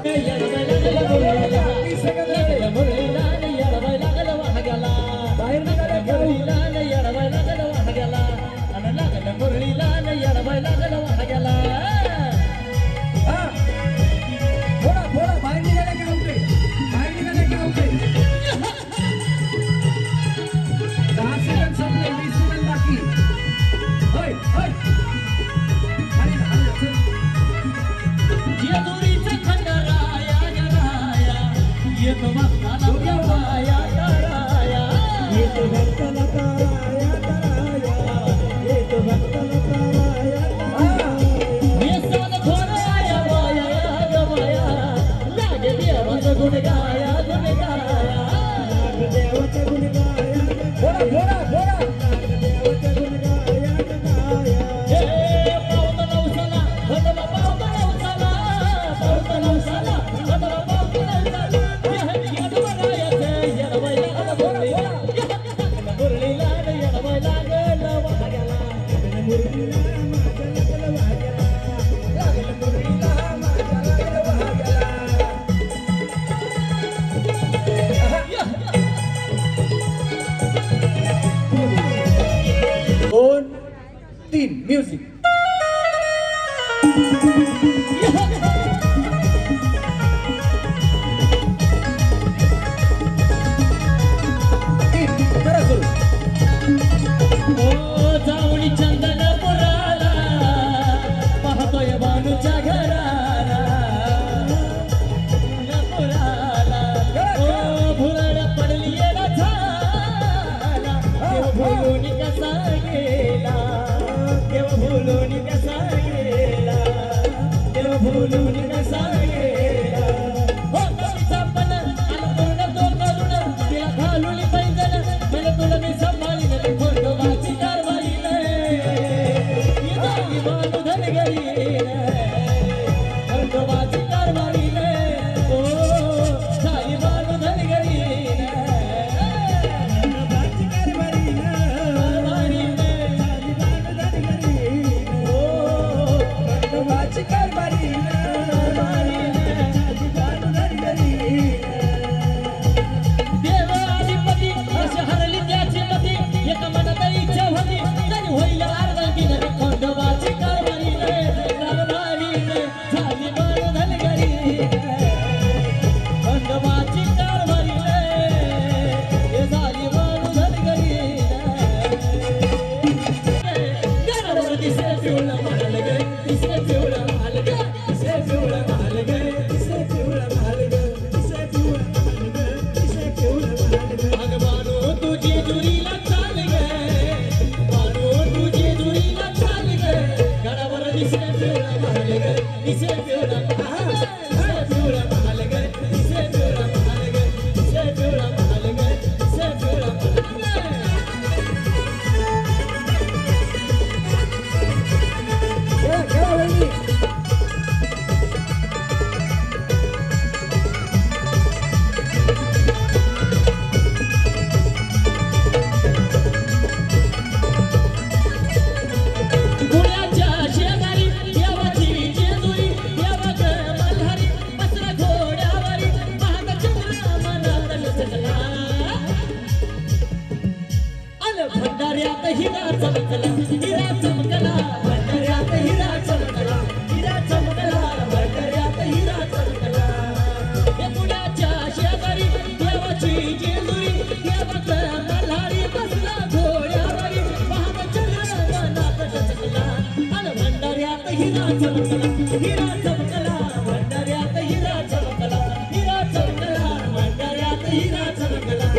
हिरा चमकला भंडाऱ्यात हिरा चमकला हिरा चमकला भंडाऱ्यात हिरा चमकला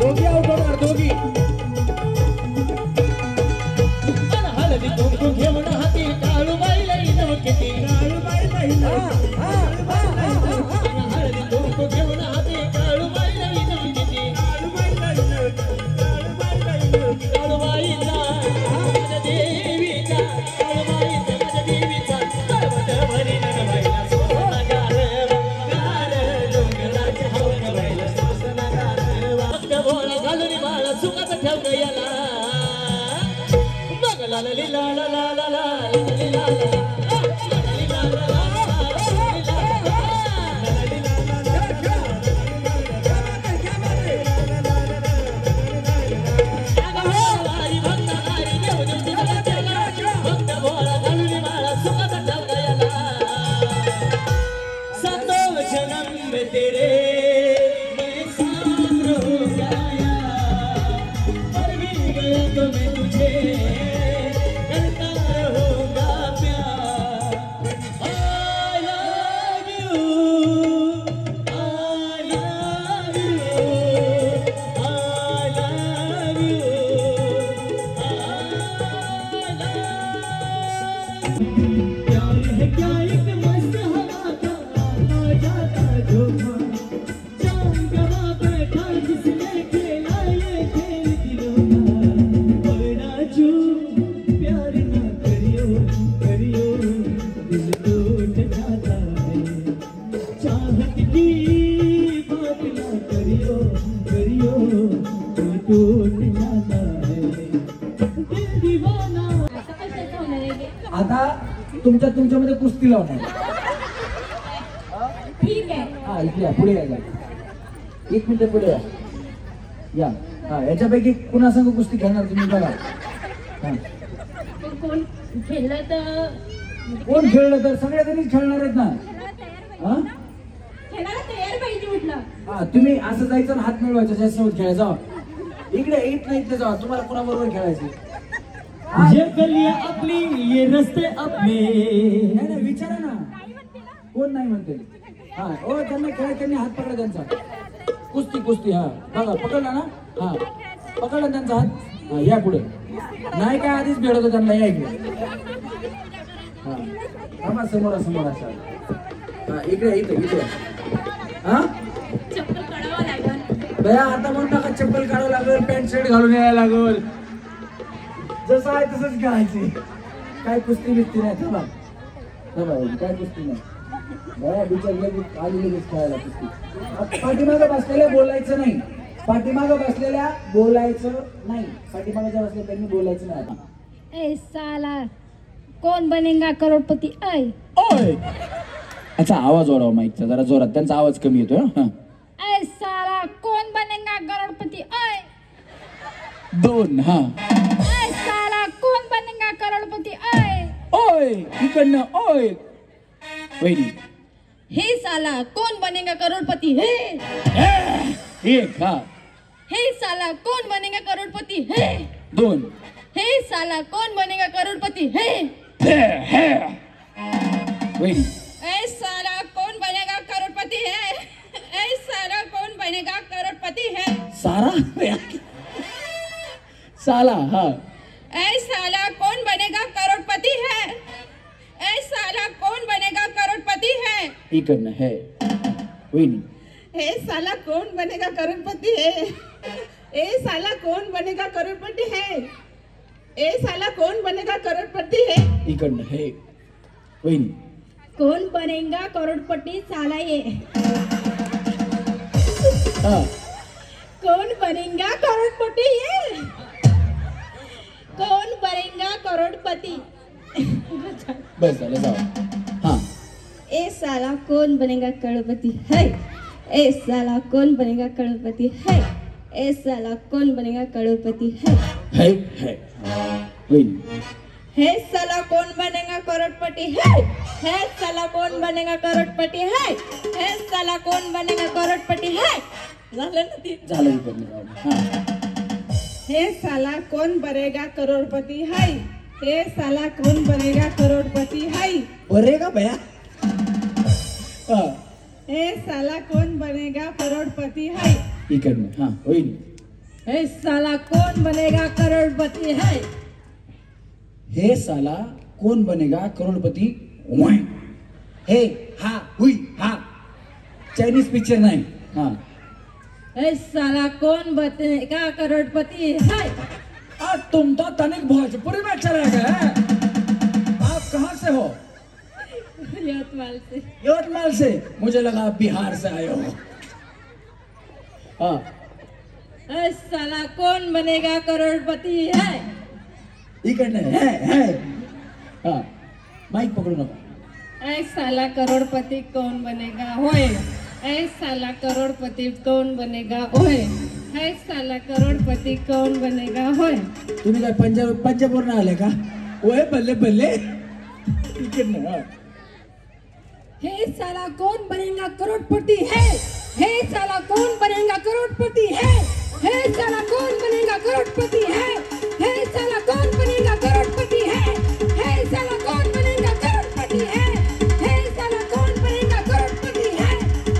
दोघी आवडणार दोघी हळदी कुंकू घेऊन हाती काळूबाईला इनव किती हळदी कुंकू घेऊन हाती काळूबाईला इनव किती काळूबाईचा माझ्या देवीचा काळूबाईचा माझ्या देवीचा पर्वत भरी नगबाईला सोसना गार डोंगराच्या हवन बाईला सोसना गार भोळा घालून बाळा सुखात ठेव याला बघ ला ला ला ला ला ला ला आता तुमच्यामध्ये कुस्ती लावणार. ठीक आहे. हा इथे या, पुढे या. 1 मिनिट पुढे या. हा याच्यापैकी कुणा संग कुस्ती खेळणार तुम्ही बघा. कोण खेळलं तर कोण खेळलं तर सगळ्या जणी खेळणार आहेत ना. हा खेळायला तयार पाहिजे म्हटलं. हा तुम्ही असं जायचं आणि हात मिळवायचं ज्याच्यासोबत खेळायचं. इकडे येत नाही इथे जावा. तुम्हाला कोणाबरोबर खेळायचं. ये गलियां अपनी ये रस्ते अपने. नाही विचारा ना कोण नाही म्हणते. हा ओ त्यांना खेळ त्यांनी हात पकडा त्यांचा. कुस्ती हा बघा पकडला ना. हा पकडला त्यांचा हात. हा या पुढे. नाही काय आधीच भेट होतो त्यांना. या इकडे. हा थांबा समोर असा. हा इकडे इथे. हा चप्पल काढावं लागेल. बया आता म्हणता का चप्पल काढावं लागेल पॅन्ट शर्ट घालून यायला लागेल. जसं आहे तसंच खेळायचे. काय कुस्ती बिस्ती नाही. थांबा काय कुस्ती नाही. बया विचारलं की आली लगेच खेळायला कुस्ती. पाठीमागं बसलेल्या बोलायचं नाही. पाठीमागं बसलेल्या बोलायचं नाही. पाठीमागं ज्या बसले त्यांनी बोलायचं नाही. आता ए साला कोण बनेगा करोडपती. ओय अच्छा आवाज वाढवा माईकचा जरा जोरात. त्यांचा आवाज कमी येतोय. हा ए साला कोण बनेगा करोडपती. 2 हा ए साला कोण बनेगा करोडपती. ओय इकडनं ओय. वहिनी हे साला कौन बनेगा करोड़पति है. 1 हा हे साला कौन बनेगा करोड़पति है. 2 हे साला कौन बनेगा करोड़पति है. वहिनी ए साला कौन बनेगा करोड़पति है. ए साला कौन बनेगा करोड़पति है. सारा साला हा ए साला कौन बनेगा करोड़पति है. ए साला कौन बनेगा करोड़पति है. इकडनं है. वहिनी ए साला कौन बनेगा करोड़पति है. ए साला कौन बनेगा करोड़पति है. ए साला कौन बनेगा करोड़पति है. इकडनं है. वहिनी कौन बनेगा करोडपती. साला ये हा कौन बनेगा करोड़पति ये कौन बनेगा करोड़पति बस झालं जाऊ. हा ए साला कौन बनेगा करोड़पति है ए साला कौन बनेगा करोड़पति है ए साला कौन बनेगा करोड़पति है है वहिनी. है साला कौन बनेगा करोड़पति है साला कौन बनेगा करोड़पति है साला कौन बनेगा करोड़पति है झालं ना ते? झालं इकडनं जाऊ. हा हे साला कौन बनेगा करोड़पति है हे साला कौन बनेगा करोड़पति है बरे का भया. हा हे साला कौन बनेगा करोड़पति है इकडनं. हा वहिनी. हे साला कौन बनेगा करोड़पति है हे साला कोण बनेगा करोडपती. वाय. हे हा हुई हा चायनीज पिक्चर नाही. हा हे साला कौन बनेगा करोड़पति है आज तुम तो तनिक भोजपुरी में चले गए. आप कहाँ से हो? यवतमाल से यवतमाल से. मुझे लगा आप बिहार से आए हो. हाँ हे साला कौन बनेगा करोड़पति है इकडनं है. हाँ माइक पकडू नका. ए साला करोड़पति कौन बनेगा होय ए साला करोड़पति कौन बनेगा होय ए साला करोड़पति कौन बनेगा होय. तुम्ही काय पंजाबवरून आले का? ओए बल्ले बल्ले. इकडनं. हा हे साला कौन बनेगा करोड़पति है हे साला कौन बनेगा करोड़पति है हे साला कौन बनेगा करोड़पति है हे साला कौन बनेगा करोड़पति है हे साला कौन बनेगा करोड़पति है हे साला कौन बनेगा करोड़पति है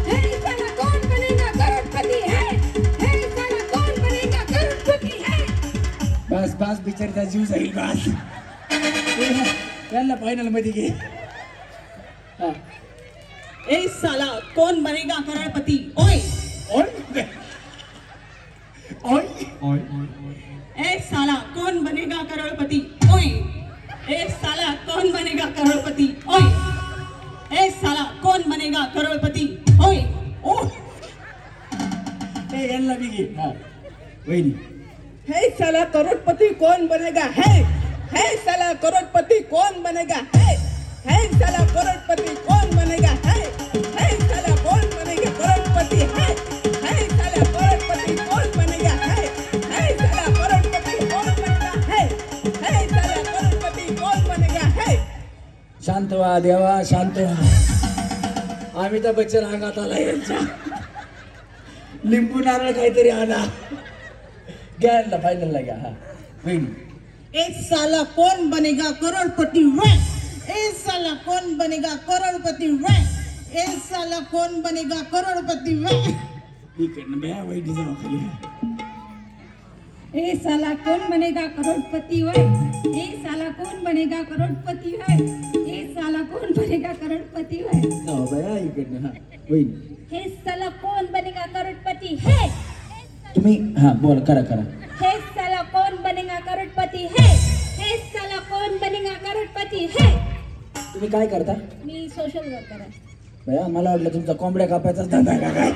हे साला कौन बनेगा करोड़पति है हे साला कौन बनेगा करोड़पति है. बस बस बिचारीचा जीव जाईल. बस यांना फायनल मध्ये घे. हा ए साला कौन बनेगा करोड़पति ओए ओय ओय ए साला कौन बनेगा करोड़पति ओए ए साला कौन बनेगा करोड़पति ओए ए साला कौन बनेगा करोड़पति ओए ओ ए यांना बी घे. हा वहिनी. हे साला करोड़पति कौन बनेगा है साला करोड़पति कौन बनेगा है साला करोड़पति कौन बनेगा है साला कौन बनेगा करोड़पति है साला करोड़पति कौन बनेगा है साला करोड़पति कौन बनेगा है साला करोड़पति कौन बनेगा है. शांत व्हा देवा शांत व्हा. अमिताभ बच्चन अंगात आला यांच्या. लिंबू नारळ काहीतरी आणा. घ्यायला फायनलला घ्या. हा वहिनी. ए साला कौन बनेगा करोड़पति वे ए साला कौन बनेगा करोड़पति वे ए साला कौन बनेगा करोड़पति वे इकडनं बया वहिनी जाऊ खाली. ए साला कौन बनेगा करोड़पति है ए साला कौन बनेगा करोड़पति है ए साला कौन बनेगा करोड़पति है. जाऊ बया इकडनं. हा वहिनी. हे साला कौन बनेगा करोड़पति है तुम्ही हा बोल करा करा. हे साला कौन बनेगा करोड़पति है हे साला कौन बनेगा करोड़पति है. तुम्ही काय करता? मी सोशल वर्कर आहे. बया मला वाटलं तुमचा कोंबड्या कापायचाच धंदा का काय.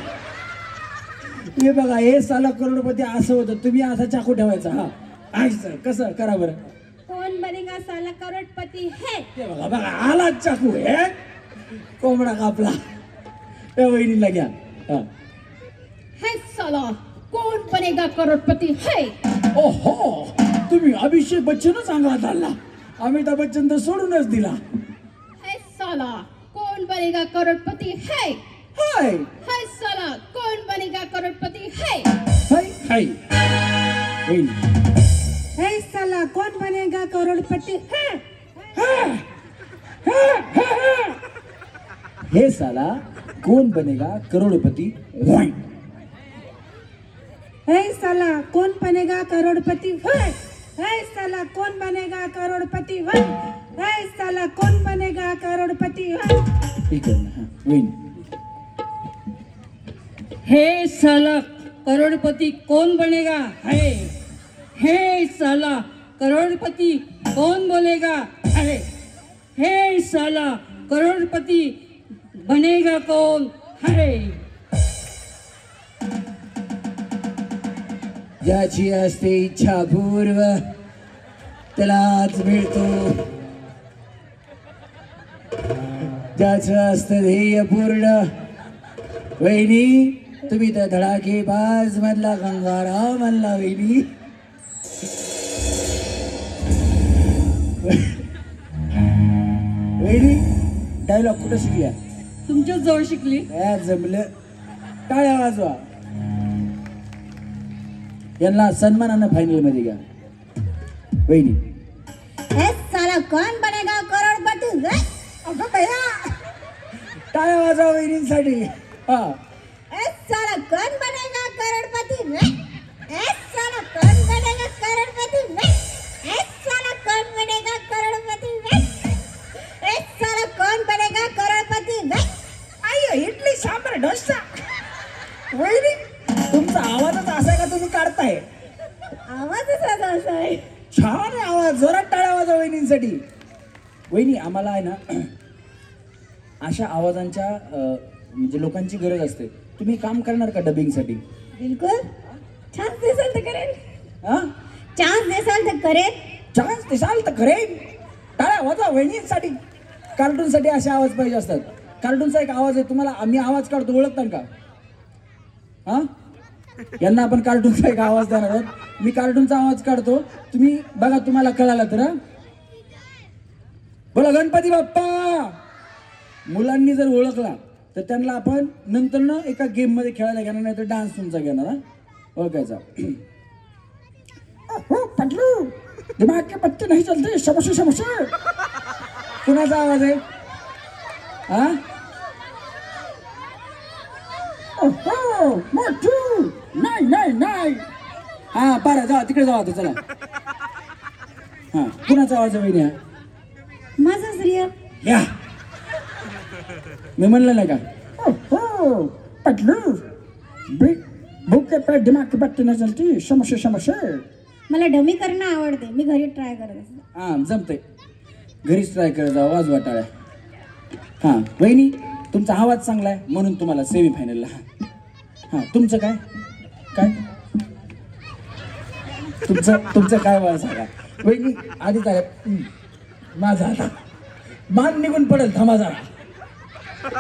हे बघा हे साला करोडपती असं होतं. तुम्ही असा चाकू ठेवायचा. हा असं कसं करा बरं. कौन बनेगा साला करोड़पति है हे बघा बघा आला चाकू. हे कोंबडा कापला. त्या वहिनीला घ्या. हा हे साला कौन बनेगा करोड़पति है. ओहो तुम्ही अभिषेक बच्चनच अंगात आणला. अमिताभ बच्चन तर सोडूनच दिला. हे साला कौन बनेगा करोड़पति है हाय हे साला कौन बनेगा करोड़पति है. हाय हाय वहिनी. हे साला कौन बनेगा करोड़पति है हे साला कौन बनेगा करोड़पति. वाय. हे साला कौन बनेगा करोड़पति है हे साला कौन बनेगा करोड़पति है हे साला कौन बनेगा करोड़पति है. इकडनं. हा वहिनी. हे साला करोड़पति कौन बनेगा है हे साला करोड़पति कौन बोलेगा है हे साला करोड़पति बनेगा कौन है. ज्याची असते इच्छा पूर्व त्यालाच मिळतो, ज्याचं असतं ध्येय पूर्ण. वहिनी तुम्ही तर धडाकेबाज मधला गंगाराम म्हणला वहिनी. वहिनी डायलॉग कुठं शिकल्या? तुमच्याच जवळ शिकली. जमलं. टाळ्या वाजवा. यांना सन्मानानं फायनल मध्ये घ्या. वहिनी साला कौन बनेगा करोड़पति? अगं भैया टाळ्या वाजवा वहिनींसाठी. हा साला कौन बनेगा करोड़पति? साला कौन बनेगा करोड़पति? साला कौन बनेगा करोड़पति? साला कौन बनेगा करोड़पति? आई इडली सांबार डोसा. वहिनी तुमचा आवाजच असा आहे का तुम्ही काढताय? आवाजच असा आहे. छान आहे आवाज. जोरात टाळ्या वाजवा वहिनींसाठी. वहिनी आम्हाला आहे ना अशा आवाजांच्या म्हणजे लोकांची गरज असते. तुम्ही काम करणार का डबिंगसाठी? बिलकुल. चान्स देसाल तर करेन. हा चान्स देसाल तर करेन. चान्स देसाल तर करेन. टाळ्या वाजवा वहिनींसाठी. कार्टूनसाठी असे आवाज पाहिजे असतात. कार्टूनचा एक आवाज आहे तुम्हाला आम्ही आवाज काढतो ओळखता का? हा यांना आपण कार्टूनचा एक आवाज देणार आहोत. मी कार्टूनचा आवाज काढतो तुम्ही बघा तुम्हाला कळाला तर. बोला गणपती बाप्पा. मुलांनी जर ओळखला तर त्यांना आपण नंतर ना एका गेम मध्ये खेळायला घेणार, नाही तर डान्स तुमचा घेणार. हा ओळखायचा. पटलू दिमाग के पत्ते नाही चलते. शमशे शमशे. कुणाचा आवाज आहे? हा नाही नाही नाही. हा बरं जा तिकडे जाऊ आता. चला. हा कुणाचा आवाज आहे वहिनी? माझा श्रीय. या मी म्हणलं नाही का? पटलू भूक के पेट दिमाग के पत्ते नाही चलती. शमशे शमशे. मला डमी करणं आवडते. मी घरी ट्राय करत असते. हा जमते. घरीच ट्राय करत जाऊ. वाजवा टाळ्या. हा वहिनी तुमचा आवाज चांगला आहे म्हणून तुम्हाला सेमी फायनलला. हा तुमचं काय काय तुमचं काय वय सांगा वहिनी? आधी काय माझा आता मान निघून पडेल. थांबा जरा.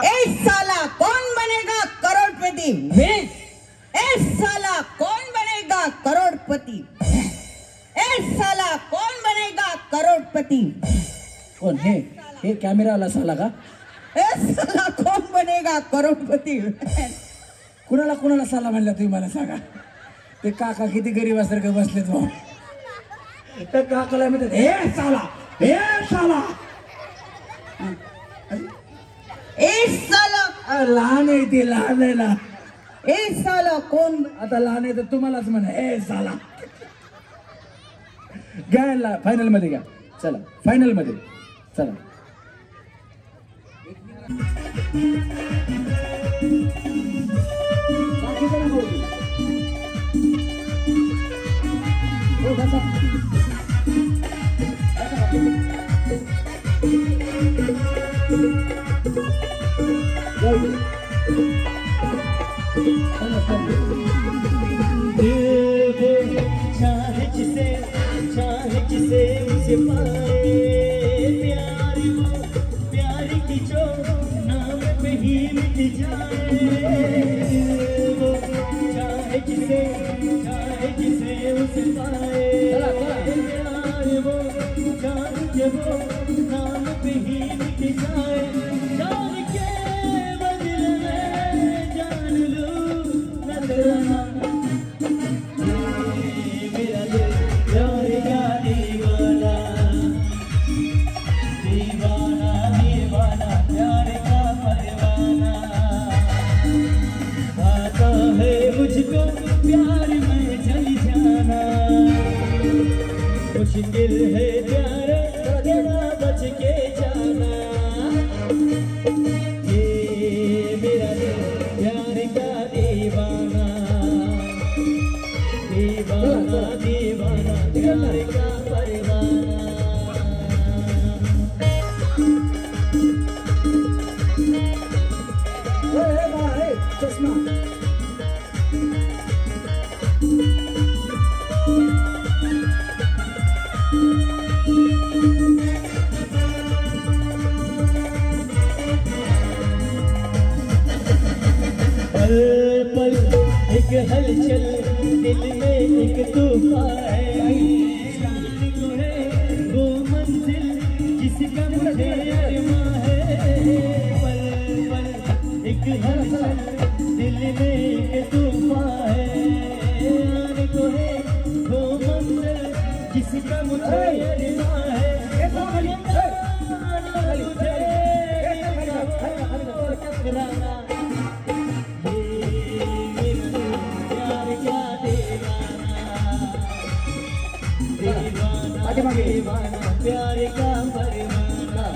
ए साला कौन बनेगा करोड़पति? ए साला कौन बनेगा करोड़पति? ए साला कौन बनेगा करोड़पति? कोण हे कॅमेरावाला साला का? ए साला कौन बनेगा करोड़पति? कुणाला कुणाला साला म्हणला तुम्ही मला सांगा? ते काका किती गरीबासारखे बसलेत भाऊ. त्या काकाला म्हणतात हे साला हे साला. ए साला लहान आहे ते लहान आहे ना. ए साला कौन? आता लहान आहे तर तुम्हालाच म्हणा हे साला. घ्या फायनल मध्ये घ्या. चला फायनल मध्ये चला. चाहे जिसे उसे पाए प्यार वो प्यार की जो नाम पे ही मिट जाए. वो चाहे जिसे उसे पाए प्यार वो नाम पे ही मिट जाए. जान के बदले में जान लूं नजराना. प्यार में जल जाना मुश्किल है. प्यार तेरा बच के जाना. ये मेरा प्यार का दीवाना दीवाना दीवाना प्यार का परवाना. चष्मा पल पल एक हलचल दिल में एक तूफान है वो मंजिल जिसका मुझे अरमां है पल पल एक हलचल दिल में एक तूफान है आने को है वो मंजिल जिसका मुझे अरमां है प्यार का परवाना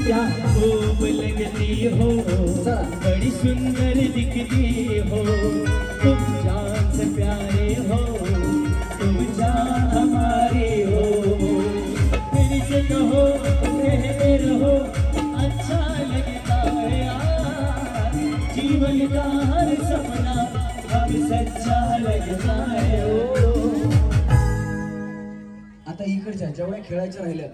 क्या खूब लगती हो बड़ी सुंदर दिखती हो तुम जान से प्यारे हो तुम जान हमारी हो फिर से कहो कहते रहो अच्छा लगता है यार जीवन का हर सपना अब सच्चा लगता है आता इकडच्या जेवढ्या खेळायचं राहिलं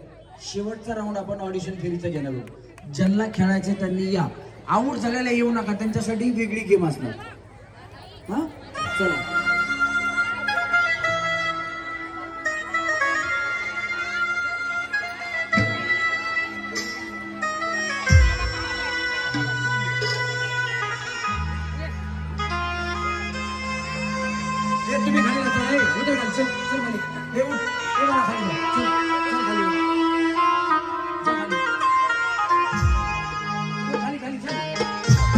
शेवटचा राऊंड आपण ऑडिशन फेरीचा घेणार आहोत ज्यांना खेळायचं त्यांनी या आऊट झालेला येऊ नका त्यांच्यासाठी वेगळी गेम असणार हा चला तुम्ही खाली चल उतर खाली चल चल खाली हे उठ हे मला खाली चल चल खाली चल खाली खाली चल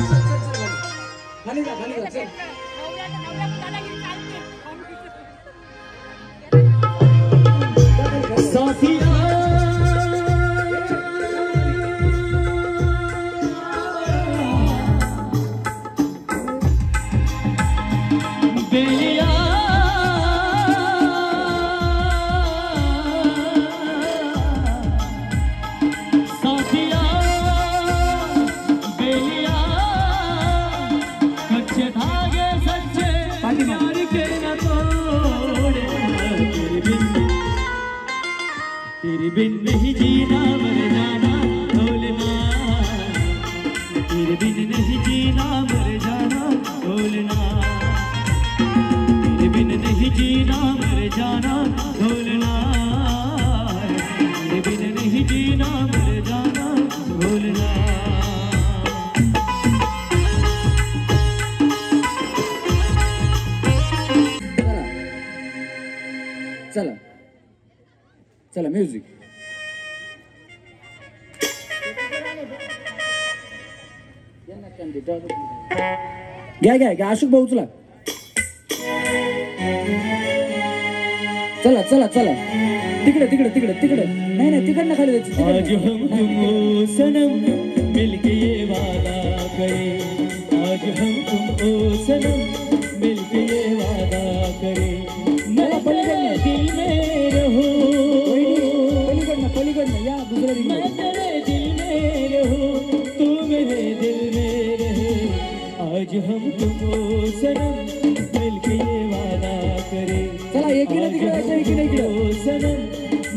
चल चल खाली खाली जा चल साथिया बेलिया साथिया बेलिया कच्चे धागे सच्चे प्यार के न तोड़े तेरे बिन नहीं जीना मर जाना ढोलना तेरे बिन नहीं जीना मर जाना ढोलना तेरे बिन नहीं जीना मर जाना ढोलना तेरे बिन नहीं जीना मर जाना ढोलना चला चला म्युझिक घ्या घ्या घ्या अशोक भाऊ चला चला चला चला तिकडे तिकडे तिकडे तिकडे नाही नाही तिकडनं खाली जायचं आज हम तुम सनम मिलके ये वादा करें आज हम तुम सनम मिलके ये वादा करें मैं तेरे दिल में रहूं पलीकडनं या दुसऱ्या रिंग मैं तेरे दिल में रहूं तू मेरे दिल में रहे आज हम तुम सनम मिलके ये वादा करें चला एकीने तिकडे जायचं एकीने इकडे सनम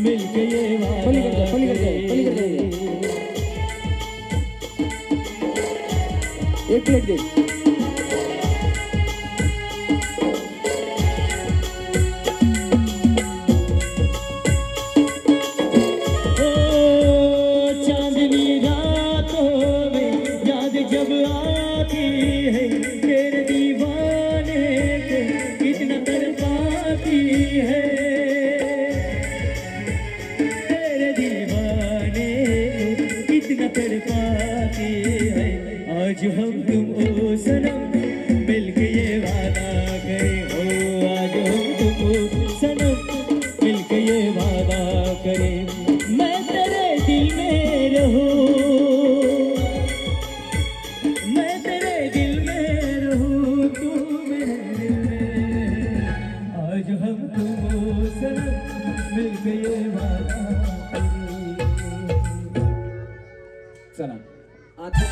मिलके ये वादा पलीकडे एक प्लेट दे चांदनी रातों में याद जब आती है तेरे दीवाने को कितना तड़पाती है तेरे दीवाने को कितना तड़पाती है आज हम तुम ओ सनम मिलके ये वादा करें हो आज हम तुम ओ सनम मिलके ये वादा करें मैं तेरे दिल में रहूं मैं तेरे दिल में रहूं तू मेरे दिल में आज हम तुम सनम मिलके ये वादा करें चला आता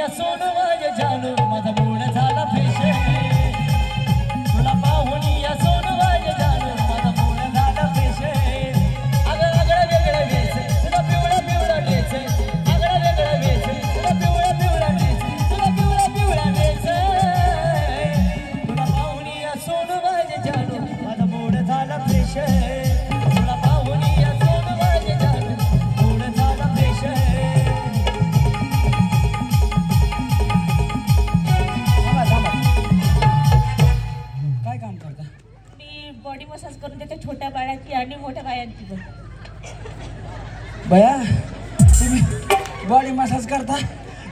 या सोनं माझे जानू माझा मूड झाला फ्रेश तुला पाहून या सोनं माझे जानू माझा मूड झाला फ्रेश अगं आगळं वेगळं वेच तुला पिवळा पिवळा ड्रेस आगळं वेगळं वेच तुला पिवळा पिवळा ड्रेस तुला पिवळा पिवळा ड्रेस तुला पाहून या सोनं माझे जानू माझा मूड झाला फ्रेश तुला पाहून या सोनं माझे जानू मूड झाला फ्रेश काय काम करता? मी बॉडी मसाज करून देते छोट्या बाळाची आणि मोठ्या बायांची पण. बया तुम्ही बॉडी मसाज करता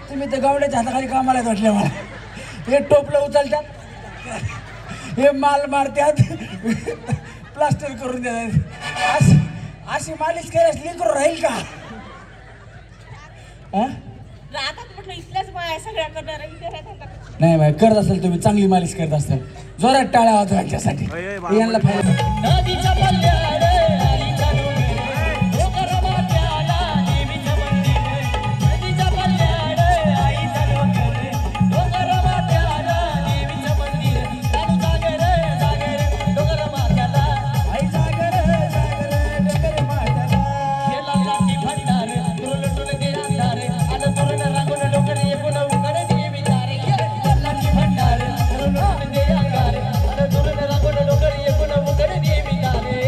तुम्ही तर गावड्याच्या हाताखाली कामाला वाटले मला हे टोपलं उचलतात हे माल मारतात प्लास्टर करून देतात अशी मालिश करायची लेकरू राहील का हा? आता म्हटलं इथल्याच बाया सगळ्या करणार नाही बाय करत असेल तुम्ही चांगली मालिश करत असाल जोरात टाळ्या वाजवा यांच्यासाठी यांना फायदा नदीच्या पल्ल्याड आईच्या डोंगरे डोंगर माथ्याला देवीचं मंदिर नदीच्या पल्ल्याड आईच्या डोंगरे डोंगर माथ्याला देवीचं मंदिर चालू जागे रे डोंगर माथ्याला आई जागे रे डोंगर माथ्याला गेला लाटी भंडार तुरलटून गे अंधार आलं तुरण रांगून डोंगर एकूण उघड देवी तारे गेला लाटी भंडार तुरलटून गे अंधार आलं तुरण रांगून डोंगर एकूण उघड देवी तारे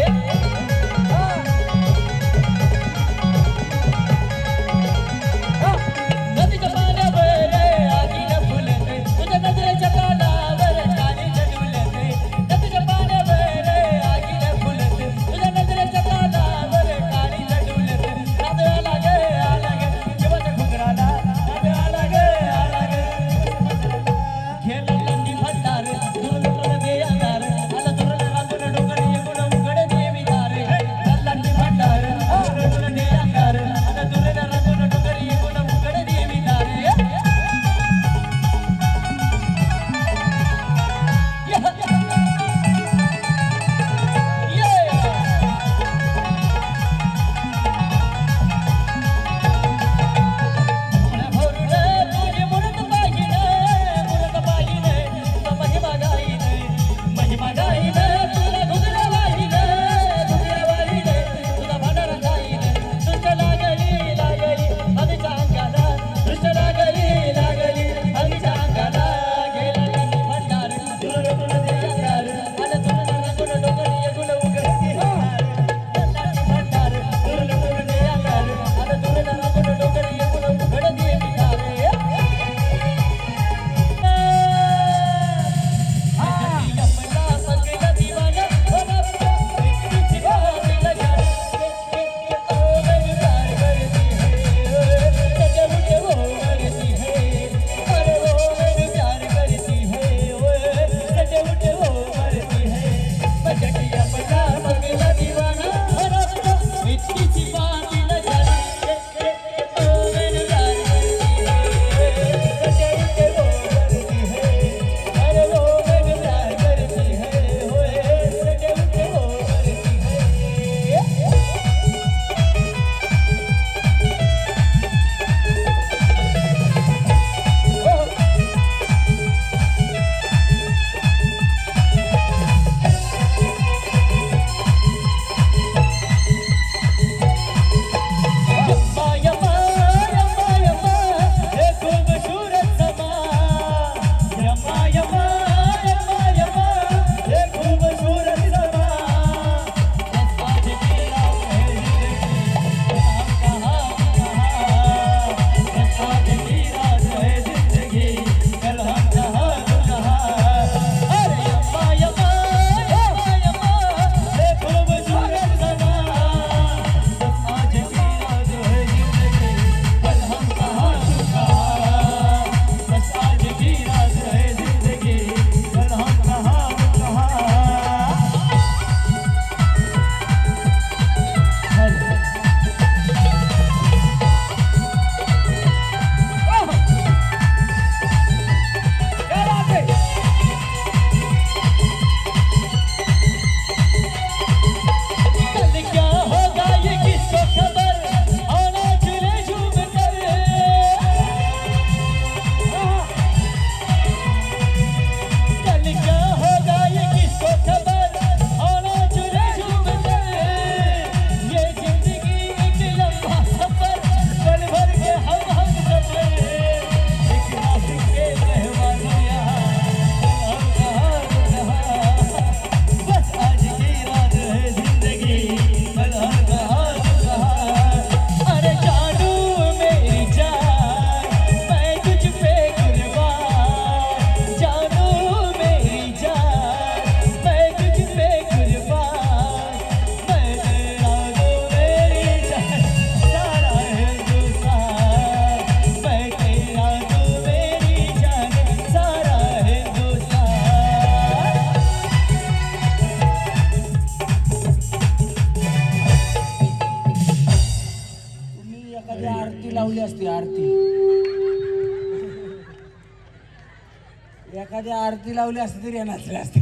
एखादी आरती लावली असती तरी नाचले असते.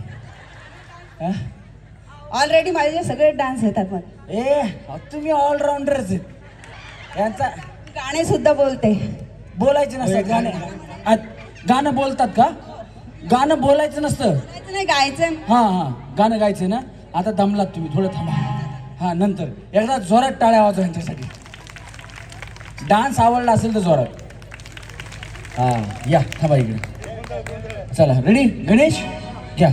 ऑलरेडी माझे सगळे डान्स येतात मला. तुम्ही ऑलराऊंडरच आहेत. यांचा गाणे सुद्धा बोलते. बोलायचे नसतात गाणे. गाणं बोलतात का? गाणं बोलायचं नसतं, नाही गायचं. हा गाणं गायचं ना. आता दमलात तुम्ही, थोडं थांबा. हा नंतर एकदा जोरात टाळ्या आवाज यांच्यासाठी. डान्स आवडला असेल तर जोरात. हा या थांबा इकडे. चला रेडी गणेश घ्या.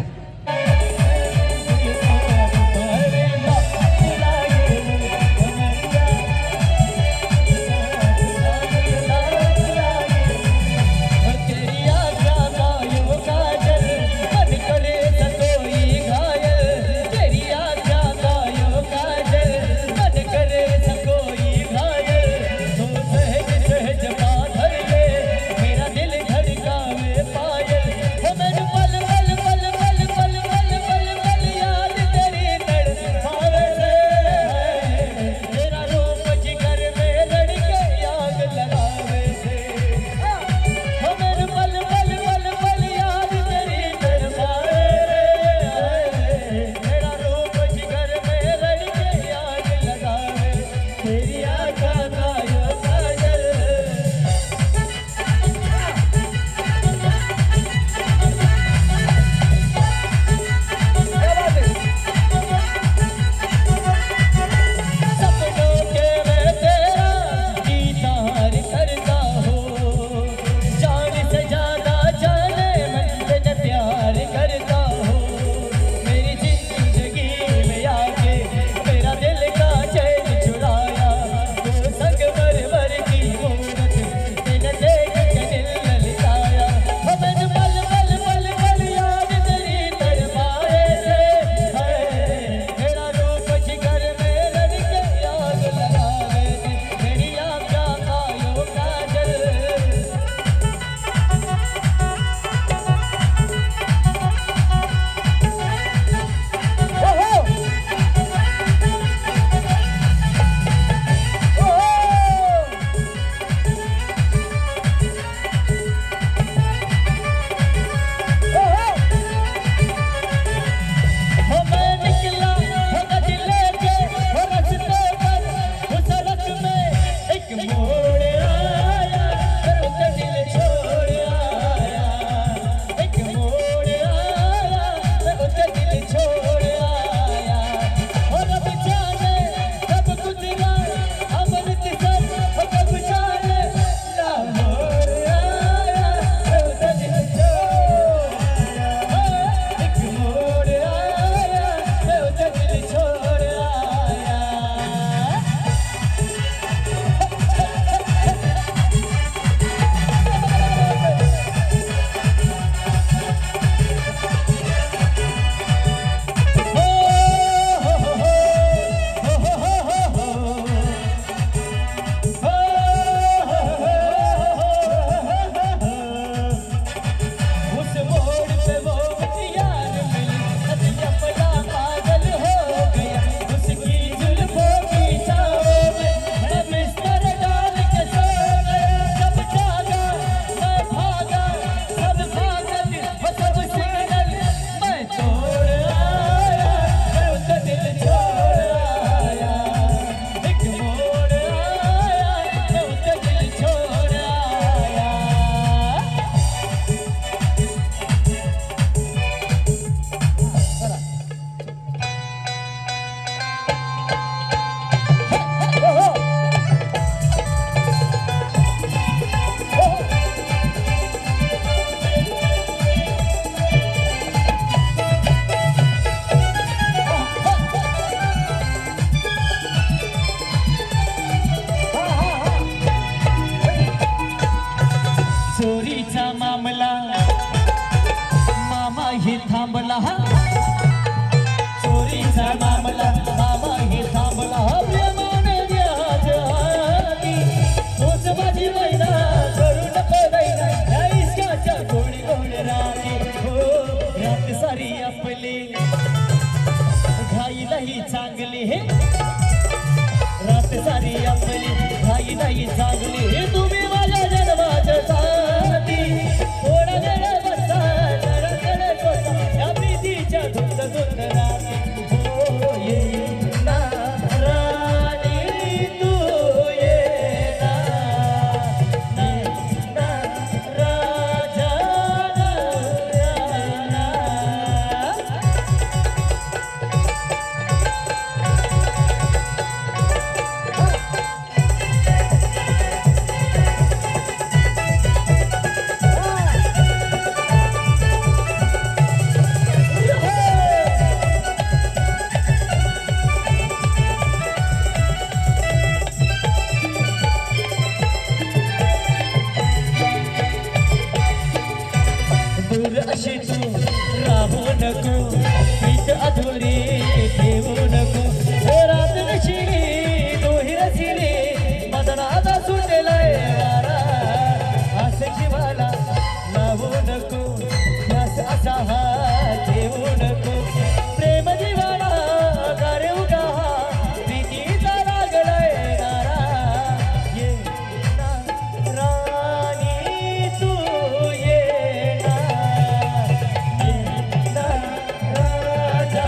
तुम्ही माझ्या जन्माच्या साथी थोडा वेळ बसा राहू नको प्रीत अधुरी ठेवू नको रात नशिली दोही रसिली मदनाचा सुटलाय वारा आस जीवाला लावू नको ध्यास असा हा ठेवू नको प्रेम जीवाला गारे उगा प्रीतीचा लागलाय नारा ये ना राणी तू ये ना राजा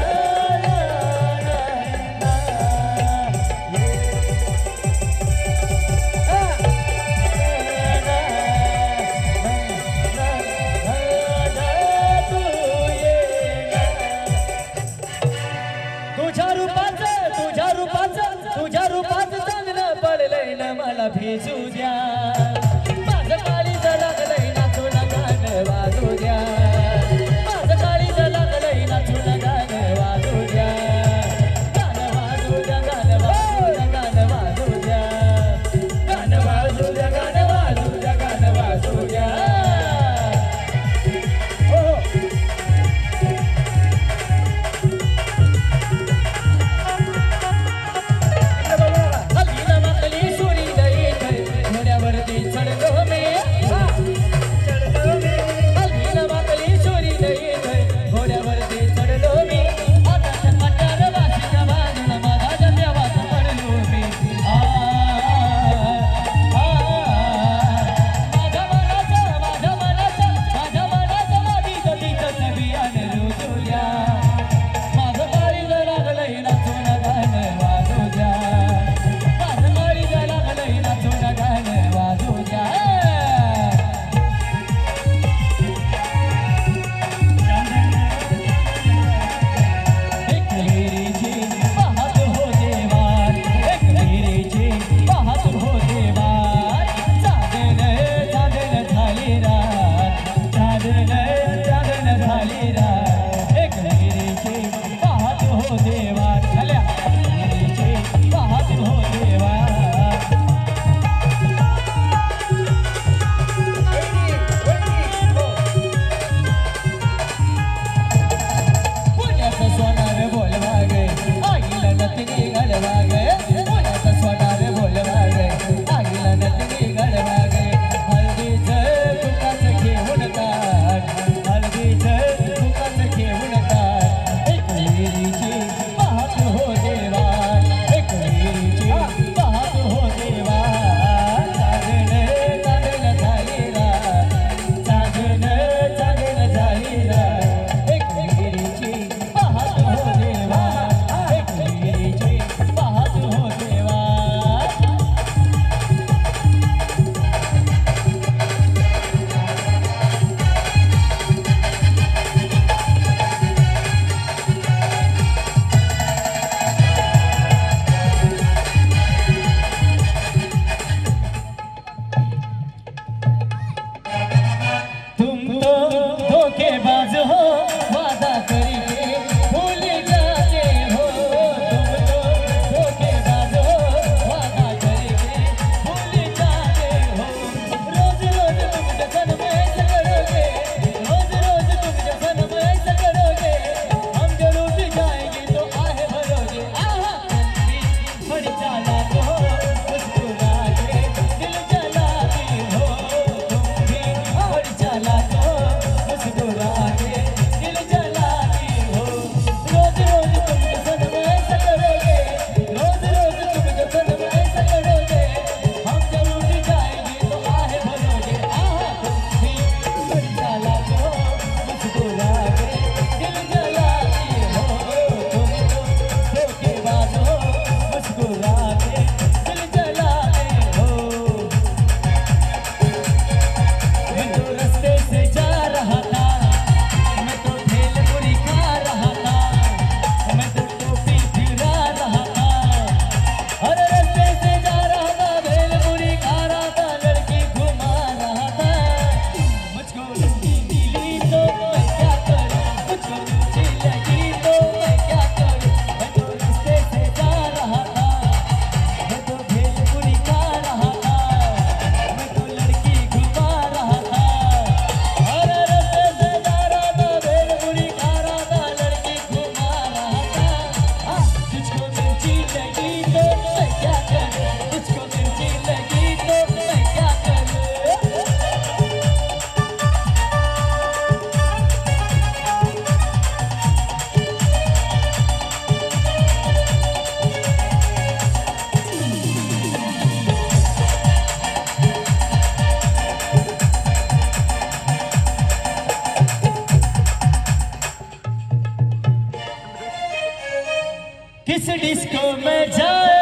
डिस्को में जाए,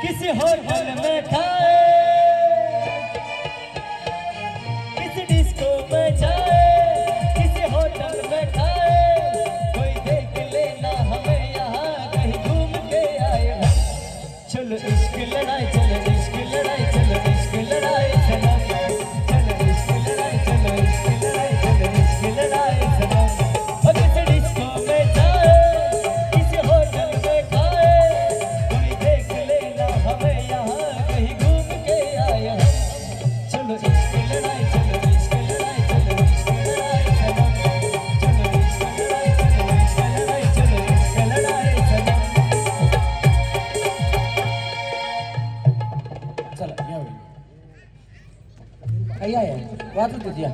किसी होटल में खाए, किसी डिस्को में जाए, किसी होटल में खाए, कोई देख लेना हमें यहाँ कहीं घूम के आए हम। चलो इश्क लड़ाई, चलो इश्क लड़ाई, चलो इश्क लड़ाई सनम, चलो इश्क लड़ाई, चलो इश्क लड़ाई, चलो इश्क लड़ाई सनम। और किसी डिस्को में जाए, किसी होटल में खाए, कोई देख लेना हमें यहाँ कहीं घूम के आए हम। चलो इश्क लड़ाई, चलो इश्क लड़ाई, चलो इश्क लड़ाई सनम, चलो इश्क लड़ाई, चलो इश्क लड़ाई, चलो इश्क लड़ाई सनम। चला यावेळी या या वाजवत होती या.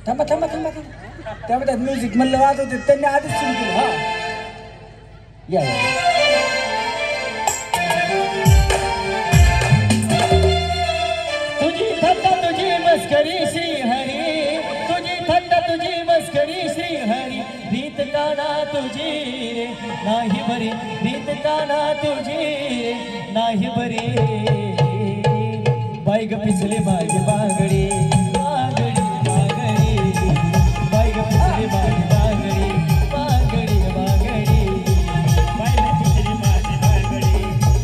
थांबा थांबा थांबा थांबा त्यामध्ये म्युझिक म्हणलं वाजवते त्यांनी आधीच सुरू केलं. हा या या तुझी थट्टा तुझी मस्करी श्री हरी, तुझी थट्टा तुझी मस्करी श्री हरी, रीत काना तुझी रे नाही बरी, रीत काना तुझी रे नाही बरी. बाई ग पिसले माझी बांगडी, बांगडी बांगडी, बाई ग पिसले माझी बांगडी, बांगडी बांगडी, बाई ग पिसले माझी बांगडी,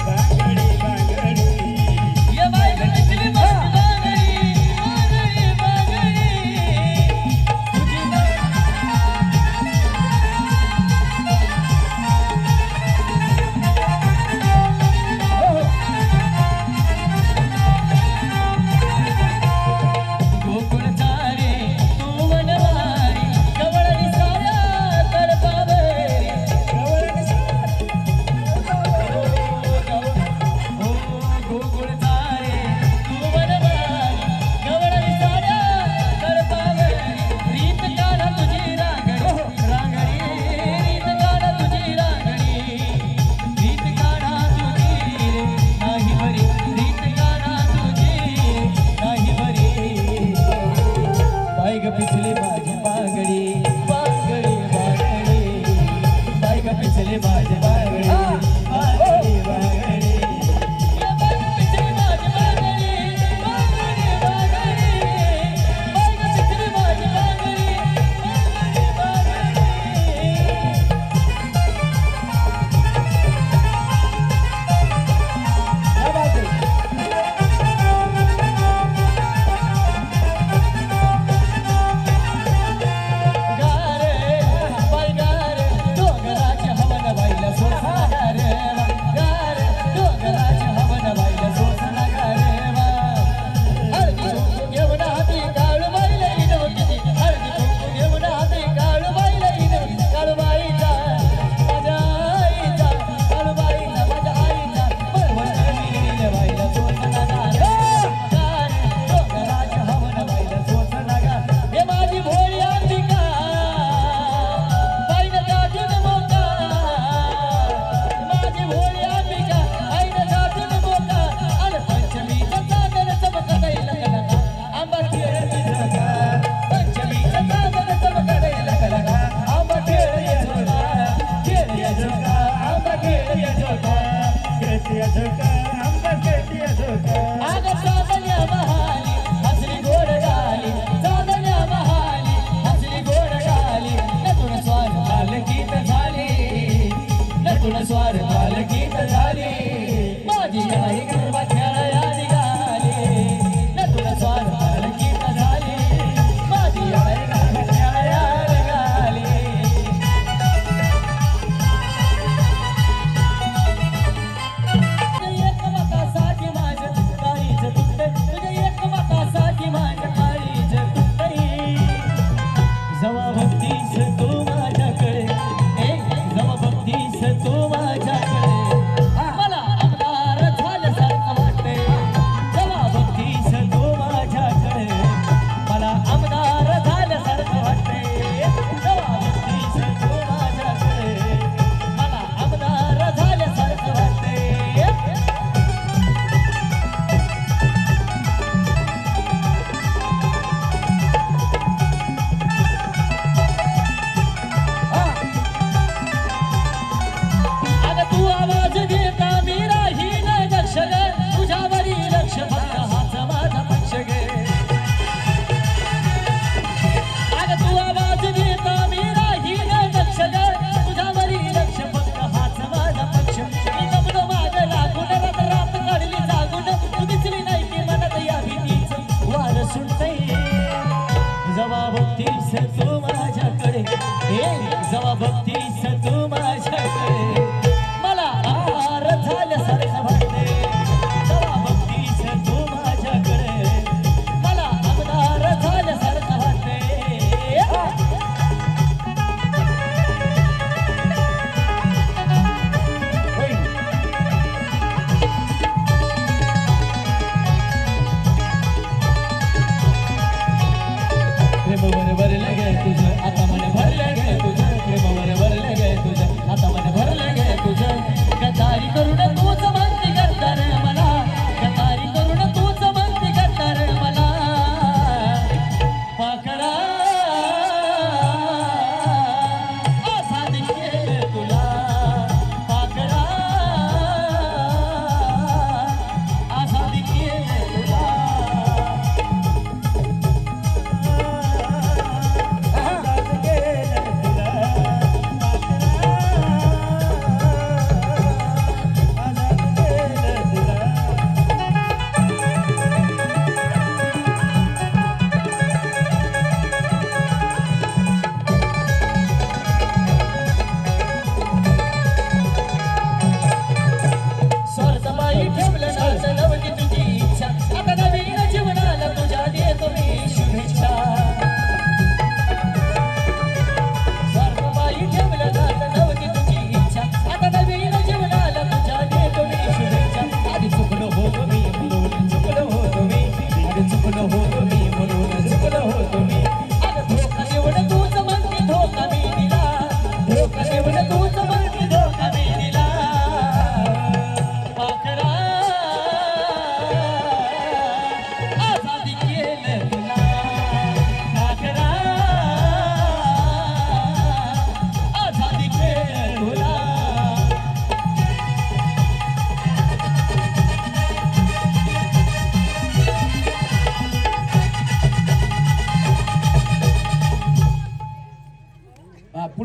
बांगडी बांगडी. ये बाई ग पिसले माझी बांगडी, बांगडी बांगडी. तुझी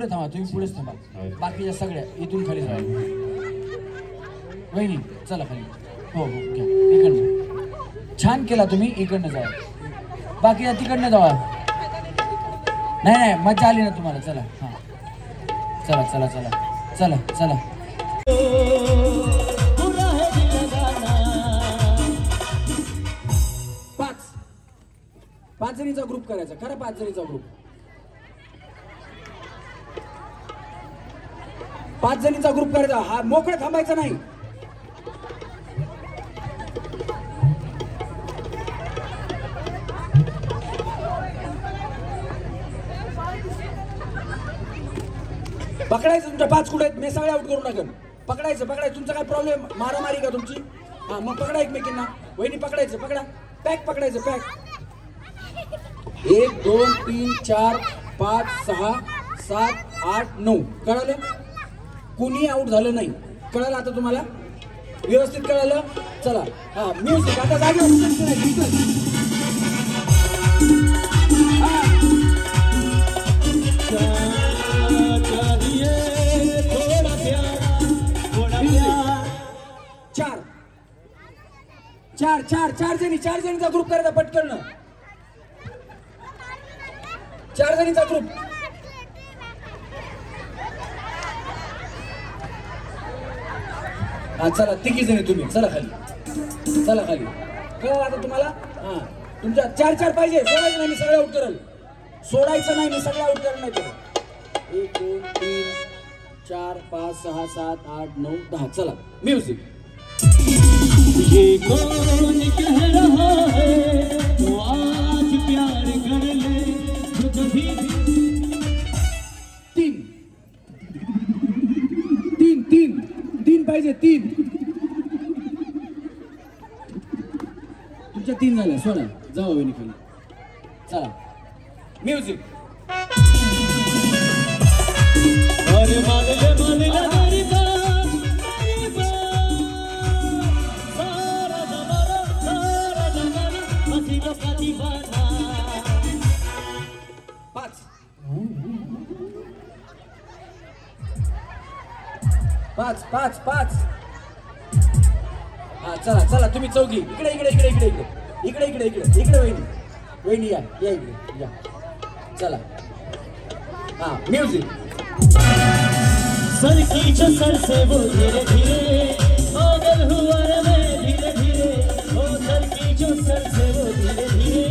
पुढे थांबा, तुम्ही पुढेच थांबा. बाकीच्या सगळ्या इथून खाली जावा. वहिनी चला खाली. हो हो घ्या इकडनं. छान केला तुम्ही, इकडनं जावा. बाकीच्या तिकडनं जावा. नाही नाही मजा आली ना तुम्हाला. चला हां चला चला चला चला चला. पाच जणीचा ग्रुप करायचा. खरं 5 जणीचा ग्रुप. 5 जणीचा ग्रुप करायचा. हा मोकळं थांबायचं नाही. पकडायचं. तुमच्या 5 कुठे आहेत? मी सगळे आउट करून टाकेन. पकडायचं पकडायचं. तुमचा काय प्रॉब्लेम? मारामारी का तुमची? हा मग पकडा एकमेकींना. वहिनी पकडायचं. पकडा. पॅक पकडायचं. पॅक. 1 2 3 4 5 6 7 8 9. कळालं? कुणी आउट झालं नाही. कळालं आता तुम्हाला? व्यवस्थित कळालं? चला हा म्युझिक आता जागेवर. चार जणीचा ग्रुप करायचा पटकन. 4 जणीचा ग्रुप. हा चला तिघी जणी तुम्ही. चला खाली. चला खाली. कळलं आता तुम्हाला? हा तुमच्या 4 पाहिजे. सोडायचं नाही. मी सगळं आउट करल. सोडायचं नाही. मी सगळं आउट करल. नाही तर 1 2 3 4 5 6 7 8 9 10. चला म्युझिक. ये कौन कह रहा है तो आज प्यार कर ले जो भी. 3 पाहिजे. 3 तुमच्या 3 झाल्या. सोडा जावा वहिनी खाली. चला म्युझिक. अरे मान ले मेरी बात, मेरी बात. सारा जमाना हसीनों का दीवाना. 5 हा चला चला तुम्ही चौघी. इकडे इकडे इकडे इकडे इकडे इकडे इकडे इकडे इकडे वहिनी. वहिनी या या इकडे या. चला हा म्युझिक. सर की जो सर से वो धीरे धीरे पागल हुआ रे मैं धीरे धीरे. ओ सर की जो सर से वो धीरे धीरे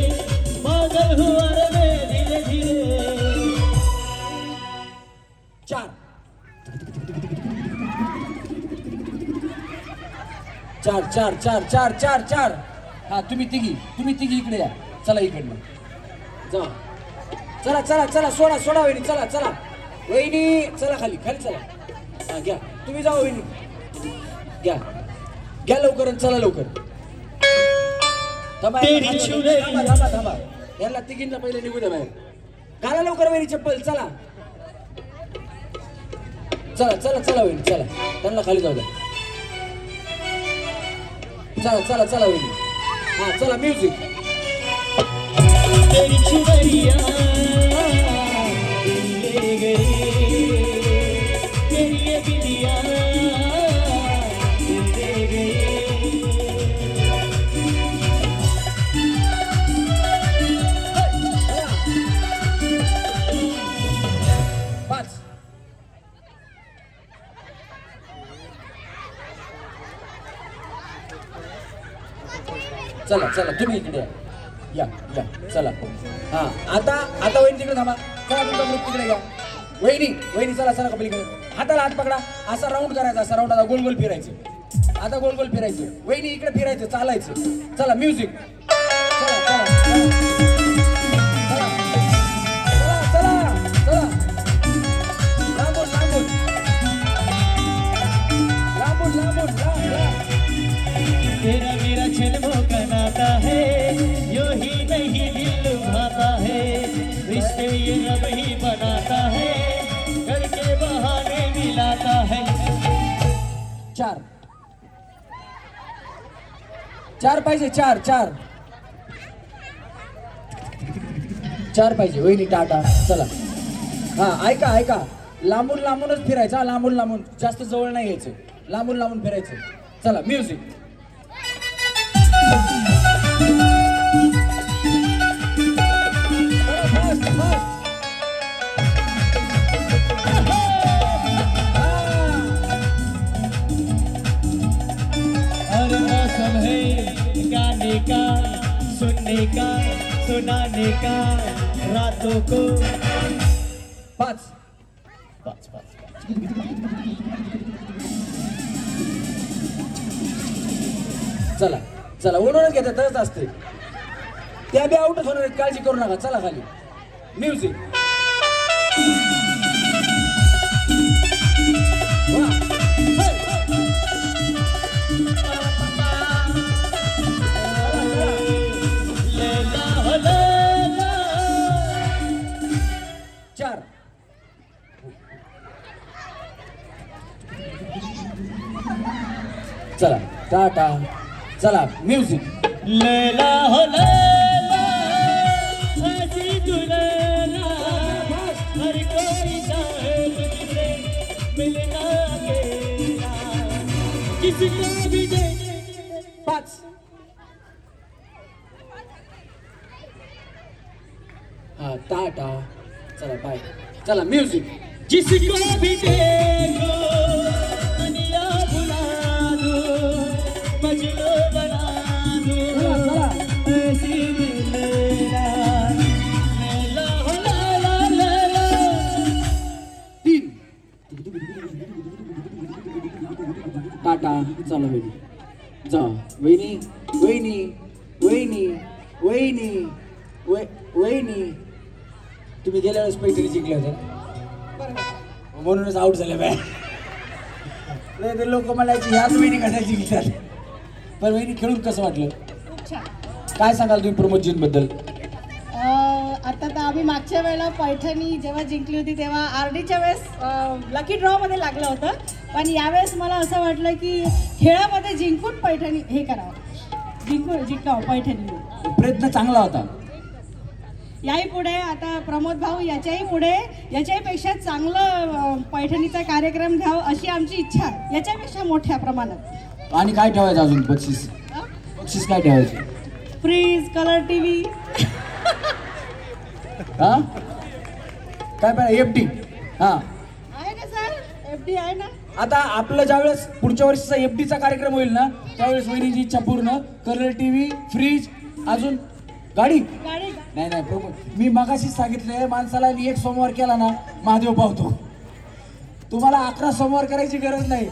पागल हुआ रे मैं धीरे धीरे. 4 हा तुम्ही तिघी इकडे या. चला इकडनं जा. चला चला चला. सोडा वहिनी. चला चला वहिनी. चला खाली चला. हा घ्या तुम्ही जावा वहिनी. घ्या लवकर. चला लवकर. थांबा. याला तिघींना पहिले निघू द्या बाहेर. घाला लवकर वहिनी चप्पल. चला वहिनी. चला त्यांना खाली जाऊ द्या. चला वहिनी. हा चला म्युझिक. तेरी चुनरिया ले गई, तेरी ये बिंदिया ले गई. 5 चला तुम्ही इकडे या. चला हा आता वहिनी तिकडे थांबा. चला तुमचा ग्रुप तिकडे घ्या. वहिनी चला कपलीकडे. हाताला हात पकडा. असा राऊंड करायचा. असा राऊंड. आता गोल फिरायचं. गोल फिरायचं. वहिनी इकडे फिरायचं. चालायचं. चला म्युझिक. चला लांबून. तेरा मेरा जन्मों का नाता है, यूं ही नहीं दिल लुभाता है. रिश्ते ये रब ही बनाता है, करके बहाने मिलाता है. 4 पाहिजे. 4 पाहिजे. वहिनी टाटा. चला हा ऐका लांबून लांबूनच फिरायचं हा, लांबून लांबून, जास्त जवळ नाही यायचं, लांबून लांबून फिरायचं. चला म्युझिक. हर मौसम है गाने का, सुनने का, सुनाने का, रातों को. 5 चला चला, ओढूनच घेतात तसंच असते. त्या बी आउटच होणार आहेत, काळजी करू नका. चला खाली म्युझिक. लैला हो लैला. 4 चला टाटा. चला म्युझिक. लैला हो लैला, हसी तू लैला, हर कोई चाहे तुझसे मिलना अकेला, किसको भी दे. 5 हा टाटा. चला बाय. चला म्युझिक. जिसको भी देखो दुनिया भुला दो, मजनू बना दो, ऐसी लैला. लैला हो लैला लैला. 3 टाटा. चला वहिनी जा. वहिनी वहिनी वहिनी वहिनी वहिनी, तुम्ही गेल्या वेळेस पैठणी जिंकले होते म्हणूनच आउट झाले बाय. नाही तर लोक म्हणायची ह्याच वहिनी कशा जिंकतात. पण वहिनी खेळून कसं वाटलं? खूप छान. काय सांगाल तुम्ही प्रमोदजींबद्दल? आता तर आम्ही मागच्या वेळेला पैठणी जेव्हा जिंकली होती तेव्हा आरडीच्या वेळेस लकी ड्रॉमध्ये लागलं होतं, पण यावेळेस मला असं वाटलं की खेळामध्ये जिंकून पैठणी हे करावं, जिंकावं पैठणी. प्रयत्न चांगला होता. याही पुढे आता प्रमोद भाऊ याच्याही पुढे याच्याहीपेक्षा चांगलं पैठणीचा कार्यक्रम घ्यावं अशी आमची इच्छा, याच्यापेक्षा मोठ्या प्रमाणात. आणि काय ठेवायचं अजून? बक्षीस बक्षीस काय ठेवायचं? Fridge, colour TV. हा काय पाहिजे? एफडी. हा आहे ना सर, एफडी आहे ना. आता आपलं ज्यावेळेस पुढच्या वर्षीचा एफडीचा कार्यक्रम होईल ना, त्यावेळेस वहिनीची इच्छा पूर्ण. कलर टीव्ही, फ्रीज, अजून गाडी. गाडी नाही नाही प्रभू, मी मगाशीच सांगितलंय माणसाला एक सोमवार केला ना महादेव पावतो. तुम्हाला 11 सोमवार करायची गरज नाही.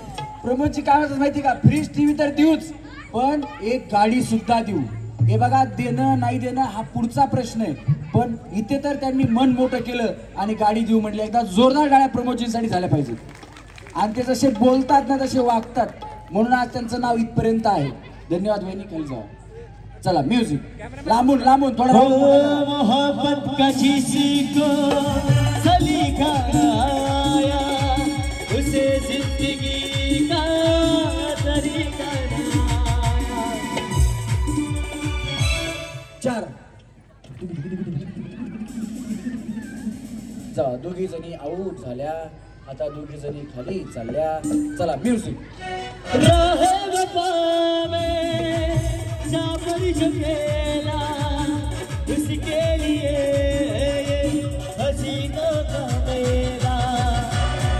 प्रमोदची काय म्हणतात माहिती का? फ्रीज टीव्ही तर देऊच, पण एक गाडी सुद्धा देऊ. हे बघा, देणं नाही देणं हा पुढचा प्रश्न आहे, पण इथे तर त्यांनी मन मोठं केलं आणि गाडी देऊ म्हटलं. एकदा जोरदार गाड्या प्रमोदजींसाठी झाल्या पाहिजेत. आणि ते जसे बोलतात ना तसे वागतात, म्हणून आज त्यांचं नाव इथपर्यंत आहे. धन्यवाद वहिनी. खाली जाऊ. चला म्युझिक. लांबून लांबून थोडं. मोहब्बत का जिसको सलीका आया, उसे जिंदगी का तरीका आया. 4 जा. दोघी जणी आऊट झाल्या. आता दोघी जणी खाली चालल्या. चला म्युझिक. रहे वफा में जाबर जो खेला, उसके लिए ये हसीनों का मेला.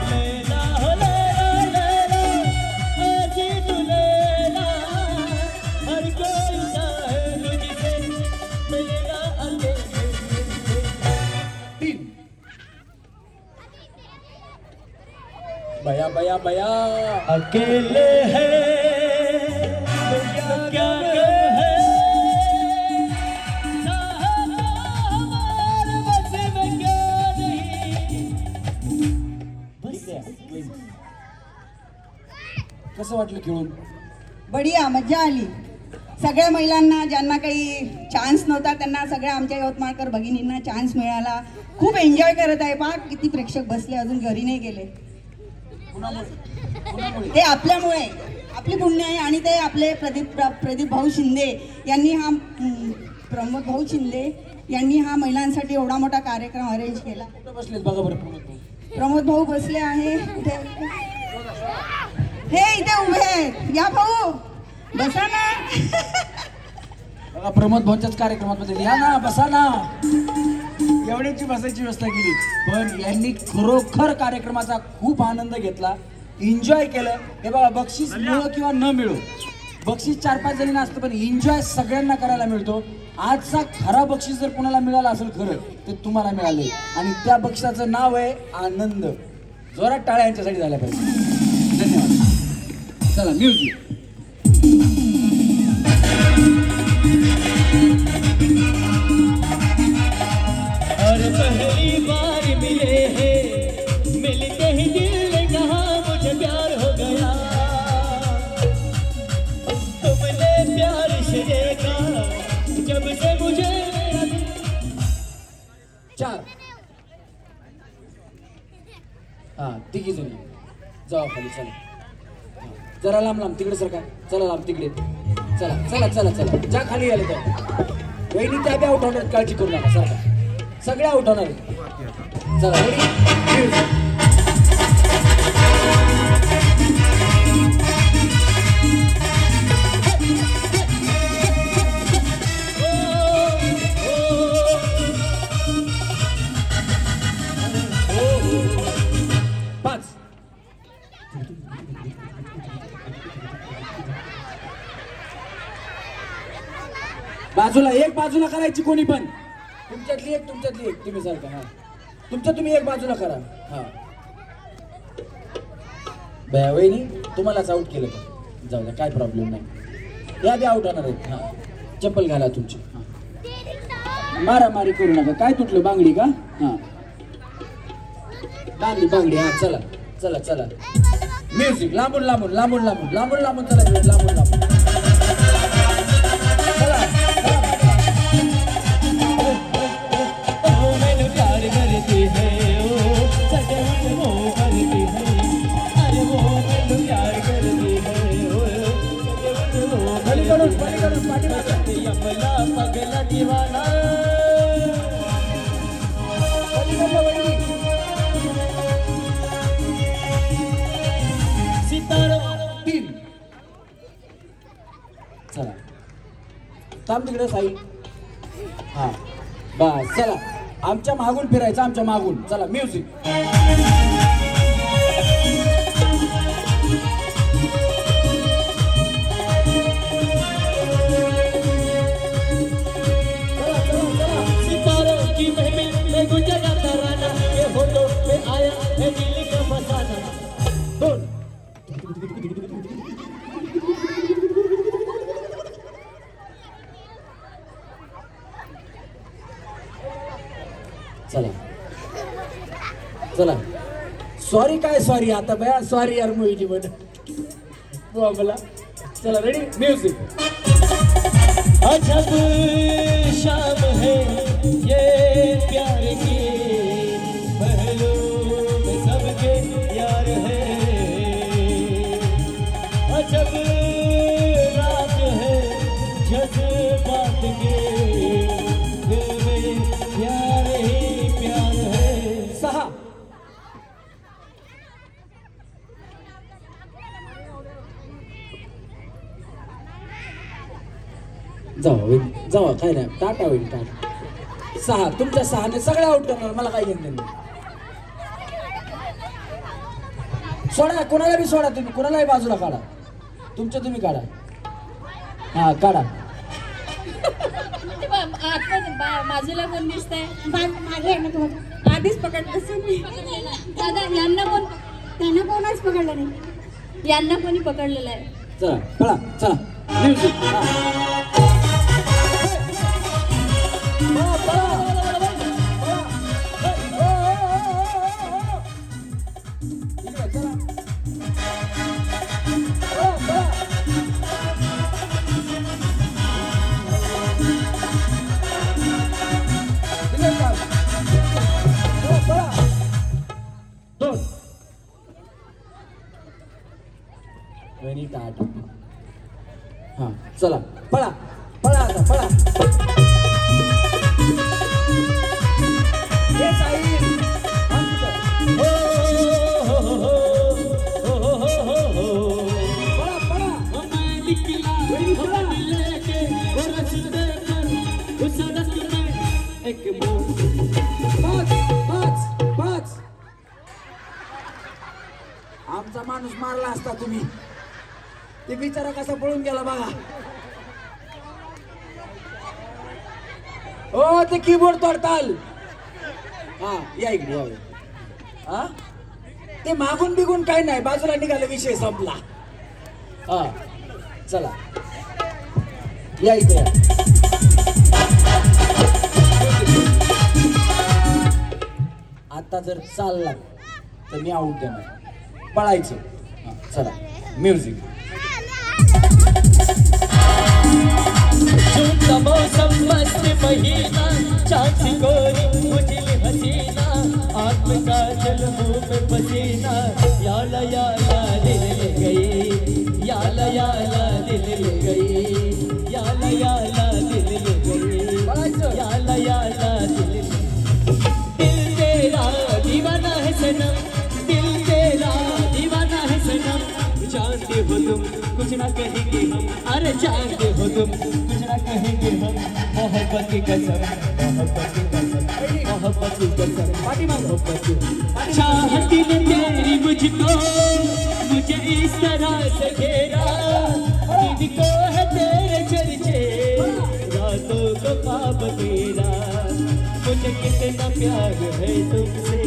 लैला हो लैला लैला, हसी तू लैला, हर कोई चाहे तुझसे मिलना अकेला. 3 बया बया बया. अकेले हैं तो क्या गम है, चाहता हमारे बस में क्यों नहीं. कसं वाटलं खेळून? बढिया, मजा आली. सगळ्या महिलांना ज्यांना काही चान्स नव्हता त्यांना सगळ्या आमच्या यवतमाळकर भगिनींना चान्स मिळाला. खूप एन्जॉय करत आहे. पहा किती प्रेक्षक बसले, अजून घरी नाही गेले. ते आपल्यामुळे, आपली पुण्य आहे. आणि ते आपले प्रदीप भाऊ शिंदे यांनी हा, प्रमोद भाऊ शिंदे यांनी हा महिलांसाठी एवढा मोठा कार्यक्रम अरेंज केला. कुठं बसलेत बघा बरं प्रमोद भाऊ. प्रमोद भाऊ बसले आहे इथे. हे इथे उभे आहेत. या भाऊ बसा ना. बघा प्रमोद भाऊच्याच कार्यक्रमात या ना, बसा ना. एवढ्याची बसायची व्यवस्था केली, पण यांनी खरोखर कार्यक्रमाचा खूप आनंद घेतला, एन्जॉय केलं. हे बघा बक्षीस मिळो किंवा न मिळो, बक्षीस 4-5 जणींना असतं, पण एन्जॉय सगळ्यांना करायला मिळतो. आजचा खरा बक्षीस जर कोणाला मिळाला असेल खरं तर तुम्हाला मिळाले, आणि त्या बक्षिसाचं नाव आहे आनंद. जोरात टाळ्या यांच्यासाठी झाल्या पाहिजे. धन्यवाद. चला म्युझिक. और पहली बार मिले हैं, मिलते ही दिल ने कहा मुझे प्यार हो गया. तुमने प्यार से देखा जब से मुझे. 4 हा तिघी जणी जाऊ खाली. चला जरा लांब तिकडे सरका. चला लांब तिकडे. चला चला चला चला जा खाली. आले तर वहिनी त्या बी आउट होणार, काळजी करू नका. सरका सगळे आउट होणार. चला रेडी. बाजूला एक बाजूला करायची कोणी पण. तुमच्यातली एक तुम्ही सारखा. हा तुम्ही एक बाजूला करा. हा बया वहिनी तुम्हालाच आउट केलं का? जाऊ द्या, काय प्रॉब्लेम नाही. या बी आउट होणार आहेत. हा चप्पल घाला तुमची. मारामारी करू नका. काय तुटलं, बांगडी का? हा बांगडी. हा चला चला चला म्युझिक. लांबून लांबून लांबून लांबून लांबून लांबून चला. लांबून लांबून पगला दीवाना. सितारा 3. चला थांब तिकडे साई. हा बस चला. आमच्या मागून फिरायचं, आमच्या मागून. चला म्युझिक. चला चला. सॉरी काय सॉरी आता बया. सॉरी यार मोहिनी म्हण मला. चला रेडी म्युझिक. अजब शाम है ये प्यार की, पहलू में सबके यार है. अजब रात है जज्बात के, दिल में प्यार ही प्यार है. 6. जावा काय नाही. टाटा होईल टाटा. 6. तुमच्या 6ने सगळे आउट करणार. मला काय घेणं नाही. सोडा कोणाला बी सोडा. तुम्ही कोणालाही बाजूला काढा. तुमच्या तुम्ही काढा. हा काढा. बाजूला कोण दिसतंय? मागे आहे ना तुम्हाला. आधीच पकडलं दादा. यांना कोण? त्यांना कोणाच पकडलं नाही. यांना कोणी पकडलेलं आहे? चला पळा. चला म्युझिक. हा चला पळा पळा आता पळा. हे साई एक मोठ. पाच पाच पाच. आमचा माणूस मारला असता तुम्ही. ते बिचारा कसा पळून गेला बघा. ओ ते कीबोर्ड तोडताल. हा या इकडे या. हा ते मागून बिगून काय नाही, बाजूला निघाला, विषय संपला. हा चला या इकडे या. आता जर चालला तर मी आऊट देणार. पळायचं. चला म्युझिक. झूठा मौसम मस्त महीना चांद गोरी मुझे हसीना आँख में काजल मुँह में पसीना याला दिल ले गई याला दिल ले गई याला दिल ले गई याला दिल तेरा दीवाना है सनम दिल तेरा दीवाना है सनम जानते हो तुम कुछ ना कहेंगे हम अरे जानते हो तुम कुछ ना कहेंगे हम मोहब्बत की कसम मोहब्बत की कसम मोहब्बत की कसम मोहब्बत की चाहती ने तेरी मुझको मुझे इस तरह से घेरा दिन को है तेरे चर्चे रातों को ख्वाब तेरा मुझे कितना प्यार है तुमसे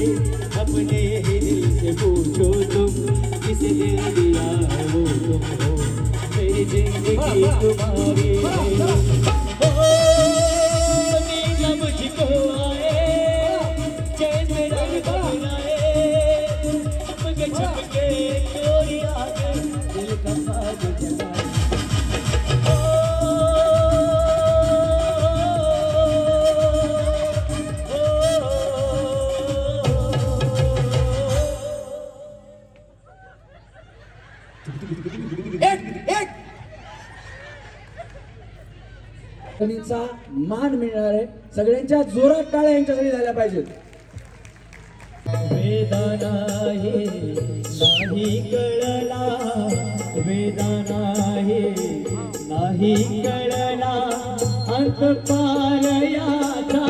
अपने ही दिल से पूछो तुम किसे दिल दिया है वो तुम हो मेरी जिंदगी तुम्हारी ओ नींद मुझको आए चैन मेरा घबराए छुपके कोई आगे दिल का साथ जलाए चा मान मिळणार आहे. सगळ्यांच्या जोरात टाळ्या यांच्यासाठी झाल्या पाहिजेत. वेदना हे नाही कळला वेदना हे नाही कळला अंत पालयाचा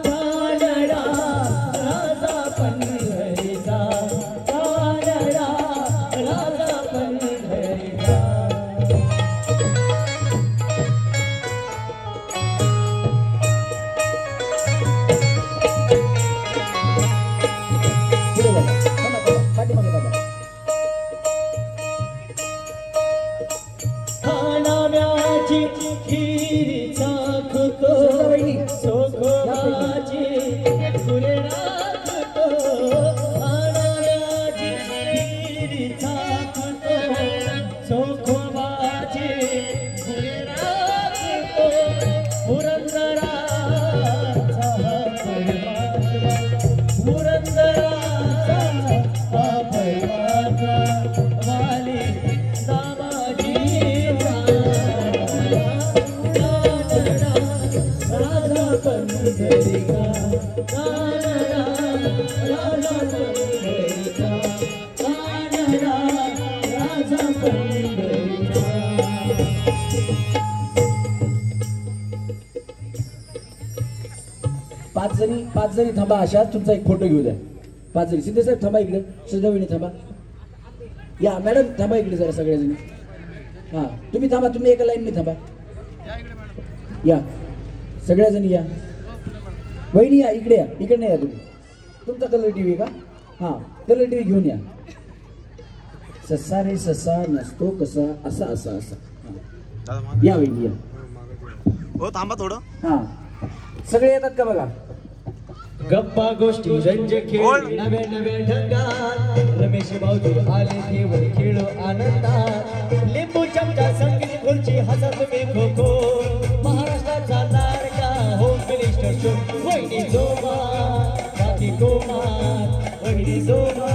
कालडा राजा पंढरीचा कालडा राजा पंढरीचा. खानाव्याची खीरीचा खुतो सोखोबाची फुलडा खुतो खानाव्याची खीरीचा खुतो सोखोबाची फुलडा खुतो पुरंदराचा परमात्मा पुरंदराचा परमात्मा वाली दामाजी राजा पंढरीचा कानडा राजा पंढरीचा कानडा राजा पंढरीचा. पाच जणी थांबा. अशा तुमचा एक फोटो घेऊ द्या. 5 जणी. सिद्धे साहेब थांबा इकडे. श्रद्धाविणी थांबा. या मॅडम थांबा इकडे जरा सगळ्याजणी. हा तुम्ही थांबा. तुम्ही एका लाईनने थांबा. या सगळ्याजणी या. वहिनी या इकडे. या इकडे नाही या तुम्ही. तुमचा कलर टीव्ही का? हा कलर टीव्ही घेऊन या. ससा रे ससा नसतो कसा असा असा असा. या वहिनी या. हो थांबा थोडं. हा सगळे येतात का बघा. गप्पा गोष्टी रंज खेळ नव्या नव्या ढंगात रमेश भाऊजी आले केवळ खेळो आनंदात लिंबू चमचा संगीत खुर्ची हसा तुम्ही खो खो महाराष्ट्राचा लाडका होम मिनिस्टर शो वहिनी जोमा बाकी गोमा वहिनी जोमा